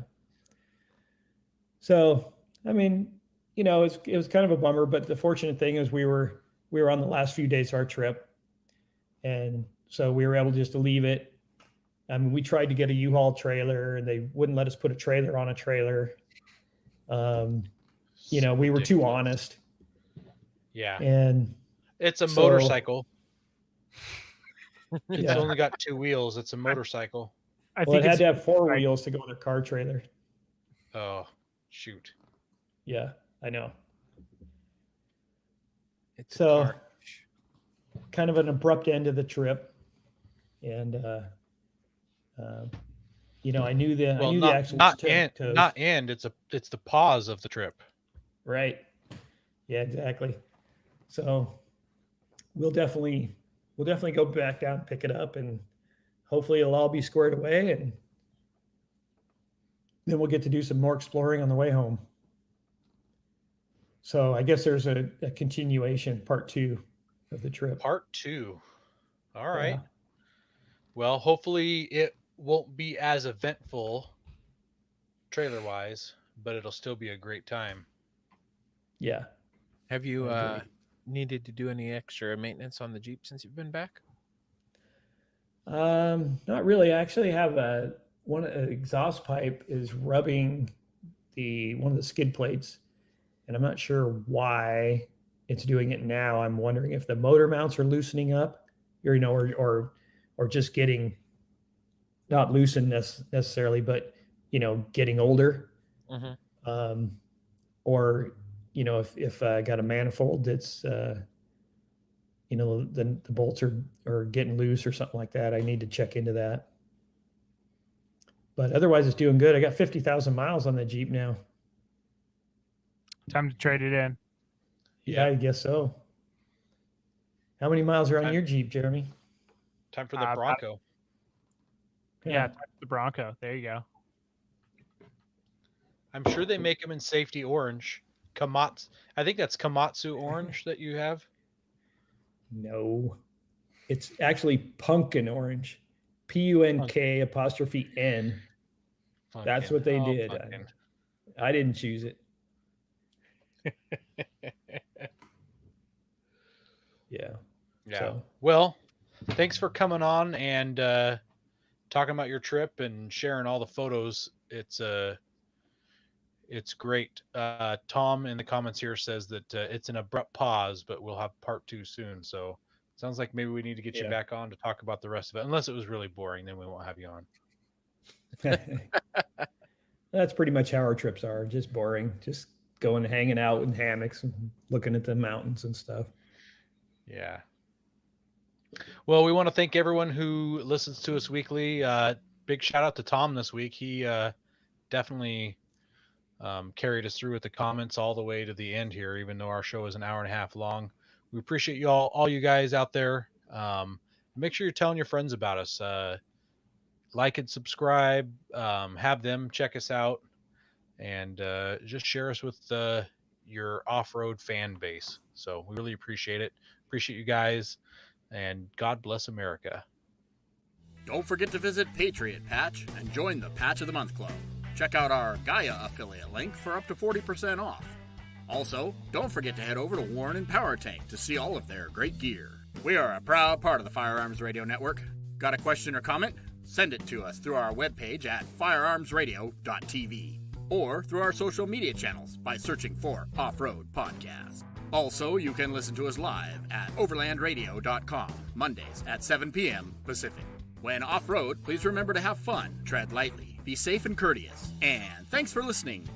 So, I mean, it was kind of a bummer, but the fortunate thing is we were on the last few days of our trip, and so we were able just to leave it. I mean, we tried to get a U-Haul trailer, and they wouldn't let us put a trailer on a trailer. We were too honest. Yeah. And it's a motorcycle. It's only got 2 wheels. It's a motorcycle. I think it had to have 4 wheels to go with a car trailer. Oh, shoot. Yeah, I know. It's so kind of an abrupt end of the trip. And, I knew the axles not end. It's the pause of the trip. Right. Yeah, exactly. So we'll definitely go back down, pick it up, and hopefully it'll all be squared away, and then we'll get to do some more exploring on the way home. So I guess there's a continuation, part 2 of the trip. Part 2. All right. Yeah. Well, hopefully it won't be as eventful trailer wise, but it'll still be a great time. Yeah. Have you I agree. needed to do any extra maintenance on the Jeep since you've been back? Not really. I actually have an exhaust pipe is rubbing one of the skid plates, and I'm not sure why it's doing it now. I'm wondering if the motor mounts are loosening up, or just getting not loosened necessarily, but getting older. Mm-hmm. Or if I got a manifold that's the bolts are getting loose or something like that. I need to check into that. But otherwise, it's doing good. I got 50,000 miles on the Jeep now. Time to trade it in. Yeah, I guess so. How many miles are on your Jeep, Jeremy? Time for the Bronco. Yeah, the Bronco. There you go. I'm sure they make them in safety orange. I think that's Komatsu orange that you have. No, it's actually pumpkin orange. PUNK''N. That's what they did. I didn't choose it. Yeah. So. Well, thanks for coming on and talking about your trip and sharing all the photos. It's great. Tom in the comments here says that it's an abrupt pause, but we'll have part 2 soon. So sounds like maybe we need to get you back on to talk about the rest of it. Unless it was really boring, then we won't have you on. That's pretty much how our trips are. Just boring. Just going and hanging out in hammocks and looking at the mountains and stuff. Yeah. Well, we want to thank everyone who listens to us weekly. Big shout out to Tom this week. He definitely carried us through with the comments all the way to the end here, even though our show is an hour and a half long. We appreciate you all you guys out there. Make sure you're telling your friends about us. Like and subscribe. Have them check us out, and just share us with your off-road fan base. So we really appreciate it. Appreciate you guys, and God bless America. Don't forget to visit Patriot Patch and join the Patch of the Month Club. Check out our Gaia affiliate link for up to 40% off. Also, don't forget to head over to Warren and Power Tank to see all of their great gear. We are a proud part of the Firearms Radio Network. Got a question or comment? Send it to us through our webpage at firearmsradio.tv or through our social media channels by searching for Off-Road Podcast. Also, you can listen to us live at overlandradio.com, Mondays at 7 p.m. Pacific. When off-road, please remember to have fun, tread lightly, be safe and courteous, and thanks for listening